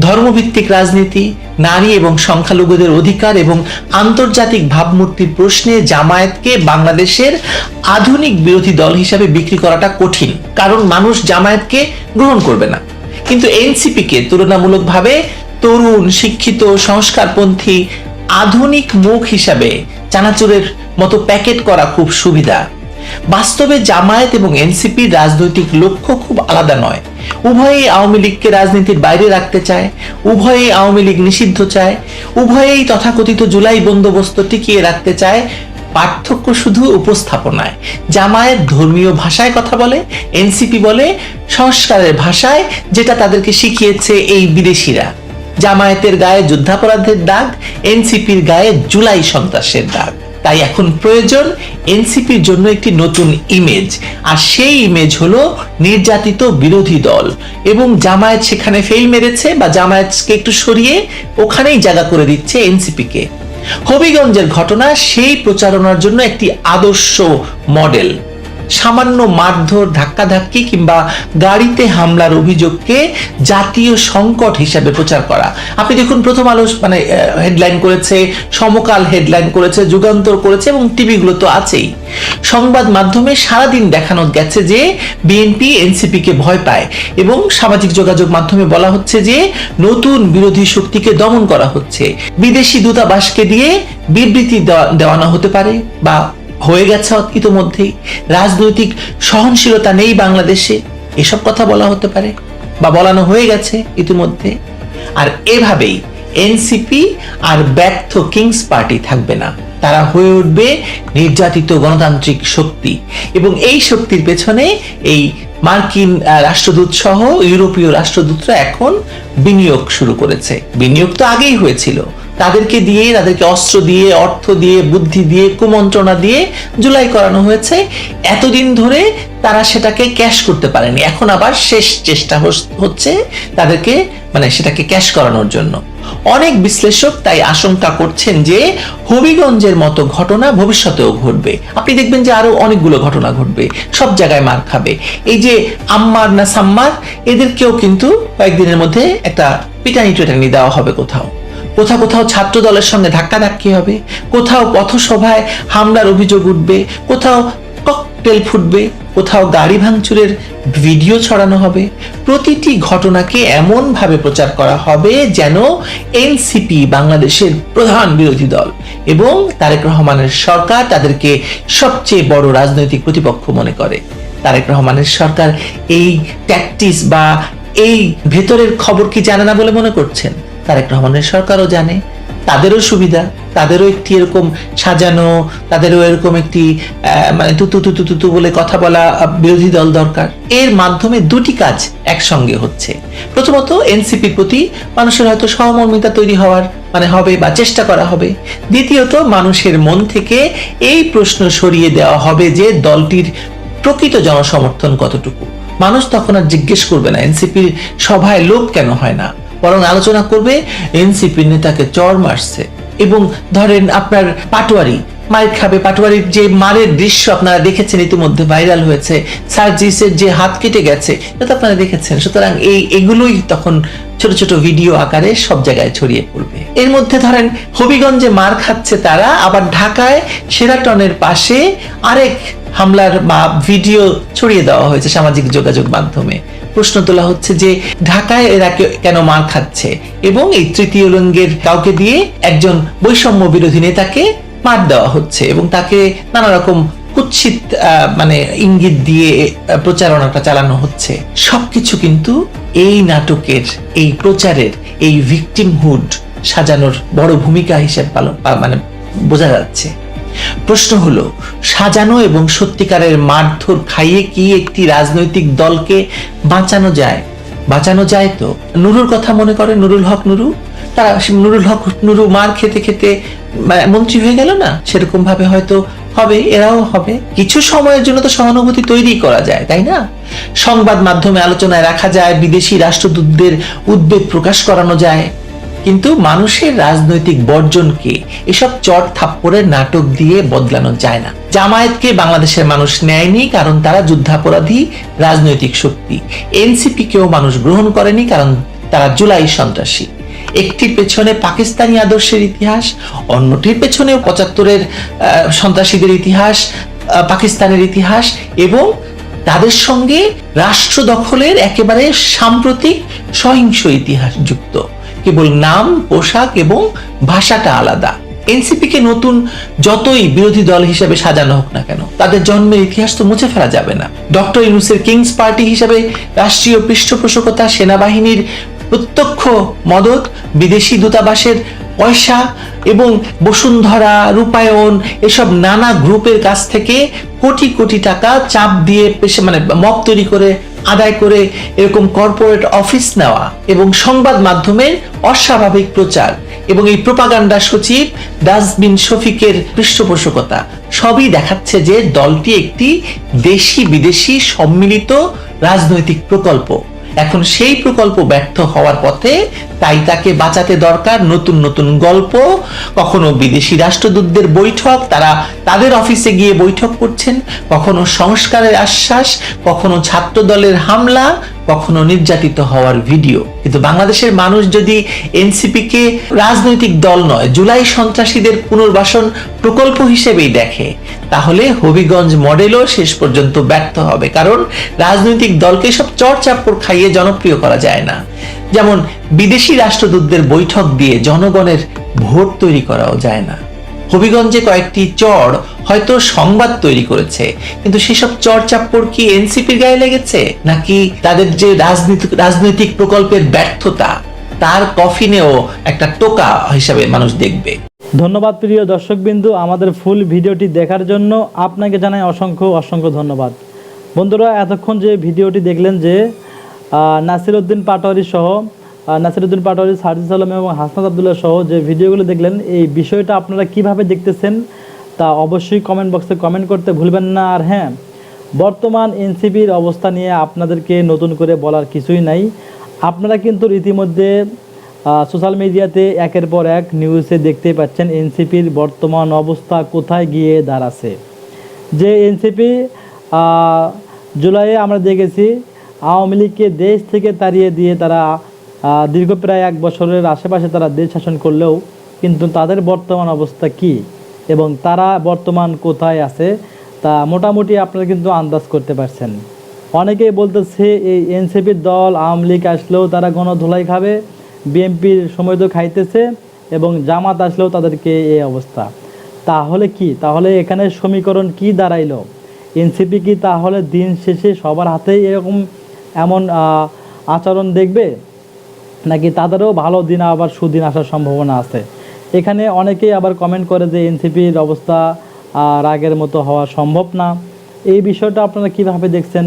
ধর্মভিত্তিক রাজনীতি, নারী এবং সংখ্যালঘুদের অধিকার এবং আন্তর্জাতিক ভাবমূর্তির প্রশ্নে জামায়াতকে বাংলাদেশের আধুনিক বিরোধী দল হিসাবে বিক্রি করাটা কঠিন, কারণ মানুষ জামায়াতকে গ্রহণ করবে না। কিন্তু এনসিপিকে তুলনামূলকভাবে তরুণ, শিক্ষিত, সংস্কারপন্থী, আধুনিক মুখ হিসাবে চানাচুরের মতো প্যাকেট করা খুব সুবিধা। বাস্তবে জামায়াত এবং এনসিপির রাজনৈতিক লক্ষ্য খুব আলাদা নয়। উভয়েই আওয়ামী লীগকে রাজনীতির বাইরে রাখতে চায়, উভয়েই আওয়ামী লীগ নিষিদ্ধ চায়, উভয়েই তথাকথিত জুলাই বন্দোবস্ত টিকিয়ে রাখতে চায়। পার্থক্য শুধু উপস্থাপনায়। জামায়াত ধর্মীয় ভাষায় কথা বলে, এনসিপি বলে সংস্কারের ভাষায়, যেটা তাদেরকে শিখিয়েছে এই বিদেশিরা। জামায়াতের গায়ে যুদ্ধাপরাধের দাগ, এনসিপির গায়ে জুলাই সন্ত্রাসের দাগ। তাই এখন প্রয়োজন এনসিপির জন্য একটি নতুন ইমেজ, আর সেই ইমেজ হলো নির্যাতিত বিরোধী দল। এবং জামায়াত সেখানে ফেল মেরেছে, বা জামায়াতকে একটু সরিয়ে ওখানেই জায়গা করে দিচ্ছে এনসিপিকে। হবিগঞ্জের ঘটনা সেই প্রচারণার জন্য একটি আদর্শ মডেল। সামান্য মারধর, ধাক্কাধাক্কি কিংবা গাড়িতে হামলার অভিযোগকে জাতীয় সংকট হিসাবে প্রচার করা। আপনি দেখুন, প্রথম আলো হেডলাইন করেছে, সমকাল হেডলাইন করেছে, যুগান্তর করেছে এবং টিভিগুলো তো আছেই। সংবাদ মাধ্যমে সারাদিন দেখানো গেছে যে বিএনপি এনসিপিকে ভয় পায় এবং সামাজিক যোগাযোগ মাধ্যমে বলা হচ্ছে যে নতুন বিরোধী শক্তিকে দমন করা হচ্ছে। বিদেশি দূতাবাসকে দিয়ে বিবৃতি দেওয়ানো হতে পারে বা হয়ে গেছে ইতোমধ্যেই। রাজনৈতিক সহনশীলতা নেই বাংলাদেশে, এসব কথা বলা হতে পারে বা বলানো হয়ে গেছে ইতিমধ্যে। আর এভাবেই এনসিপি আর ব্যর্থ কিংস পার্টি থাকবে না, তারা হয়ে উঠবে নির্যাতিত গণতান্ত্রিক শক্তি। এবং এই শক্তির পেছনে এই মার্কিন রাষ্ট্রদূত সহ ইউরোপীয় রাষ্ট্রদূতরা এখন বিনিয়োগ শুরু করেছে। বিনিয়োগ তো আগেই হয়েছিল, তাদেরকে দিয়ে, তাদেরকে অস্ত্র দিয়ে, অর্থ দিয়ে, বুদ্ধি দিয়ে, কুমন্ত্রণা দিয়ে জুলাই করানো হয়েছে। এতদিন ধরে তারা সেটাকে ক্যাশ করতে পারেনি, এখন আবার শেষ চেষ্টা হচ্ছে তাদেরকে সেটাকে ক্যাশ করানোর জন্য। অনেক বিশ্লেষক তাই আশঙ্কা করছেন যে হবিগঞ্জের মতো ঘটনা ভবিষ্যতেও ঘটবে। আপনি দেখবেন যে আরো অনেকগুলো ঘটনা ঘটবে, সব জায়গায় মার খাবে। এই যে আম্মার না সাম্মার, এদেরকেও কিন্তু কয়েকদিনের মধ্যে একটা পিটানি টিটানি দেওয়া হবে। কোথাও কোথাও ছাত্র দলের সঙ্গে ধাক্কাধাক্কি হবে, কোথাও পথসভায় হামলার অভিযোগ উঠবে, কোথাও ককটেল ফুটবে, কোথাও গাড়ি ভাঙচুরের ভিডিও ছড়ানো হবে। প্রতিটি ঘটনাকে এমন ভাবে প্রচার করা হবে যেন এনসিপি বাংলাদেশের প্রধান বিরোধী দল এবং তারেক রহমানের সরকার তাদেরকে সবচেয়ে বড় রাজনৈতিক প্রতিপক্ষ মনে করে। তারেক রহমানের সরকার এই ট্যাকটিক্স বা এই ভেতরের খবর কি জানে না বলে মনে করছেন? তারেক রহমানের সরকারও জানে, তাদেরও সুবিধা, তাদেরও একটি এরকম সাজানো, তাদেরও এরকম একটি মানে তুতু তুতু তুতু বলে কথা বলা বিরোধী দল দরকার। এর মাধ্যমে দুটি কাজ একসঙ্গে হচ্ছে। প্রথমত এনসিপির প্রতি মানুষের হয়তো সহমর্মিতা তৈরি হওয়ার মানে হবে বা চেষ্টা করা হবে। দ্বিতীয়ত মানুষের মন থেকে এই প্রশ্ন সরিয়ে দেওয়া হবে যে দলটির প্রকৃত জনসমর্থন কতটুকু। মানুষ তখন আর জিজ্ঞেস করবে না এনসিপির সভায় লোক কেন হয় না, বরং আলোচনা করবে এনসিপির নেতাকে চর মারছে। এবং ধরেন আপনার পাটোয়ারি মায়ের খাবে, পাটোয়ারির যে মারের দৃশ্য আপনারা দেখেছেন, ইতিমধ্যে ভাইরাল হয়েছে, সার্জিসের যে হাত কেটে গেছে এটা আপনারা দেখেছেন। সুতরাং এগুলোই তখন ছোট ছোট ভিডিও আকারে সব জায়গায় ছড়িয়ে পড়বে। এর মধ্যে ধরেন হবিগঞ্জে মার খাচ্ছে তারা, আবার ঢাকায় শেরাটনের পাশে আরেক হামলার বা ভিডিও ছড়িয়ে দেওয়া হয়েছে সামাজিক যোগাযোগ মাধ্যমে। প্রশ্ন তোলা হচ্ছে যে ঢাকায় এরা কেন মার খাচ্ছে, এবং এই তৃতীয় লিঙ্গের কাউকে দিয়ে একজন বৈষম্য বিরোধী নেতাকে মার দেওয়া হচ্ছে এবং তাকে নানা রকম কুৎসিত মানে ইঙ্গিত দিয়ে প্রচারণাটা চালানো হচ্ছে। সবকিছু কিন্তু এই নাটকের, এই প্রচারের, এই ভিকটিমহুড সাজানোর বড় ভূমিকা হিসেবে মানে বোঝা যাচ্ছে। প্রশ্ন হলো, সাজানো এবং সত্যিকারের মারধর খাইয়ে কি একটি রাজনৈতিক দলকে বাঁচানো যায়? বাঁচানো যায় তো। নুরুর কথা মনে করে, নুরুল হক নুরু, তারা নুরুল হক নুরু মার খেতে খেতে মন্ত্রী হয়ে গেল না? সেরকম ভাবে হয়তো হবে, এরাও হবে। কিছু সময়ের জন্য তো সহানুভূতি তৈরি করা যায়, তাই না? সংবাদ মাধ্যমে আলোচনায় রাখা যায়, বিদেশি রাষ্ট্রদূতদের উদ্বেগ প্রকাশ করানো যায়, কিন্তু মানুষের রাজনৈতিক বর্জনকে এসব চট থাপ্পড়ের নাটক দিয়ে বদলানো যায় না। জামায়াতকে বাংলাদেশের মানুষ নেয়নি কারণ তারা যুদ্ধাপরাধী রাজনৈতিক শক্তি। এনসিপি কেও মানুষ গ্রহণ করেনি কারণ তারা জুলাই সন্ত্রাসী। একটির পেছনে পাকিস্তানি আদর্শের ইতিহাস, অন্যটির পেছনে ৭৫-এর সন্ত্রাসীদের ইতিহাস, পাকিস্তানের ইতিহাস, এবং তাদের সঙ্গে রাষ্ট্র দখলের একেবারে সাম্প্রতিক সহিংস ইতিহাস যুক্ত। কেবল নাম, পোশাক এবং ভাষাটা আলাদা। এনসিপিকে নতুন যতই বিরোধী দল হিসেবে সাজানো হোক না কেন, তাদের জন্মের ইতিহাস তো মুছে ফেলা যাবে না। ডক্টর ইউনূসের কিংস পার্টি হিসেবে রাষ্ট্রীয় পৃষ্ঠপোষকতা, সেনাবাহিনীর প্রত্যক্ষ মদত, বিদেশি দূতাবাসের পয়সা এবং বসুন্ধরা, রূপায়ণ, এসব নানা গ্রুপের কাছ থেকে কোটি কোটি টাকা চাপ দিয়ে মানে মব তৈরি করে আদায় করে এরকম কর্পোরেট অফিস নেওয়া এবং সংবাদ মাধ্যমের অস্বাভাবিক প্রচার এবং এই প্রোপাগান্ডা সচিব ডাস্টবিন শফিকের পৃষ্ঠপোষকতা সবই দেখাচ্ছে যে দলটি একটি দেশি বিদেশি সম্মিলিত রাজনৈতিক প্রকল্প। এখন সেই প্রকল্প ব্যর্থ হওয়ার পথে, তাই তাকে বাঁচাতে দরকার নতুন নতুন গল্প। কখনো বিদেশি রাষ্ট্রদূতদের বৈঠক, তারা তাদের অফিসে গিয়ে বৈঠক করছেন, কখনো সংস্কারের আশ্বাস, কখনো ছাত্র দলের হামলা, কখনো নির্যাতিত হওয়ার ভিডিও। কিন্তু বাংলাদেশের মানুষ যদি এনসিপিকে রাজনৈতিক দল নয়, জুলাই সন্ত্রাসীদের পুনর্বাসন প্রকল্প হিসেবেই দেখে, তাহলে হবিগঞ্জ মডেলও শেষ পর্যন্ত ব্যর্থ হবে। কারণ রাজনৈতিক দলকে সব চড়চাপ্পড় খাইয়ে জনপ্রিয় করা যায় না। যেমন বিদেশি রাষ্ট্রদূতদের বৈঠক দিয়ে জনগণের ভোট তৈরি করাও যায় না। হবিগঞ্জে কয়েকটি চর হয়তো সংবাদ তৈরি করেছে, কিন্তু সেসব চড়চাপ্পড় কি এনসিপির গায়ে লেগেছে, নাকি তাদের যে রাজনৈতিক প্রকল্পের ব্যর্থতা তার কফিনেও একটা টোকা হিসাবে মানুষ দেখবে? ধন্যবাদ প্রিয় দর্শকবিন্দু, আমাদের ফুল ভিডিওটি দেখার জন্য আপনাকে জানাই অসংখ্য অসংখ্য ধন্যবাদ। বন্ধুরা, এতক্ষণ যে ভিডিওটি দেখলেন যে নাসিরউদ্দিন পাটোয়ারি, সার্জিস আলম এবং হাসনাত আবদুল্লাহ সহ যে ভিডিওগুলো দেখলেন, এই বিষয়টা আপনারা কিভাবে দেখতেছেন তা অবশ্যই কমেন্ট বক্সে কমেন্ট করতে ভুলবেন না। আর হ্যাঁ, বর্তমান এনসিপির অবস্থা নিয়ে আপনাদেরকে নতুন করে বলার কিছুই নাই। আপনারা কিন্তু ইতিমধ্যে সোশ্যাল মিডিয়াতে একের পর এক নিউজে দেখতেই পাচ্ছেন এনসিপির বর্তমান অবস্থা কোথায় গিয়ে দাঁড়াছে। যে এনসিপি জুলাইয়ে আমরা দেখেছি আওয়ামী লীগকে দেশ থেকে তাড়িয়ে দিয়ে তারা দীর্ঘ প্রায় 1 বছরের আশেপাশে তারা দেশ শাসন করলেও কিন্তু তাদের বর্তমান অবস্থা কি এবং তারা বর্তমান কোথায় আছে তা মোটামুটি আপনারা কিন্তু আন্দাজ করতে পারছেন। অনেকেই বলতেছে এই এনসিপির দল আওয়ামী লীগ আসলেও তারা গণধোলাই খাবে, বিএনপির সময় তো খাইতেছে, এবং জামাত আসলেও তাদেরকে এই অবস্থা। তাহলে কি, তাহলে এখানে সমীকরণ কি দাঁড়াইলো? এনসিপি কি তাহলে দিন শেষে সবার হাতেই এমন আচরণ দেখবে, নাকি তাদেরও ভালো দিন আবার সুদিন আসার সম্ভাবনা আছে? এখানে অনেকেই আবার কমেন্ট করে যে এনসিপির অবস্থা আর আগের মতো হওয়া সম্ভব না। এই বিষয়টা আপনারা কিভাবে দেখছেন,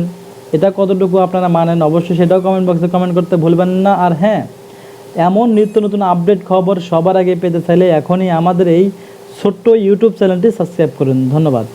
এটা কতটুকু আপনারা মানেন, অবশ্যই সেটাও কমেন্ট বক্সে কমেন্ট করতে ভুলবেন না। আর হ্যাঁ, এমন নিত্য নতুন আপডেট খবর সবার আগে পেতে চাইলে এখনই আমাদের এই ছোট্ট ইউটিউব চ্যানেলটি সাবস্ক্রাইব করুন। ধন্যবাদ।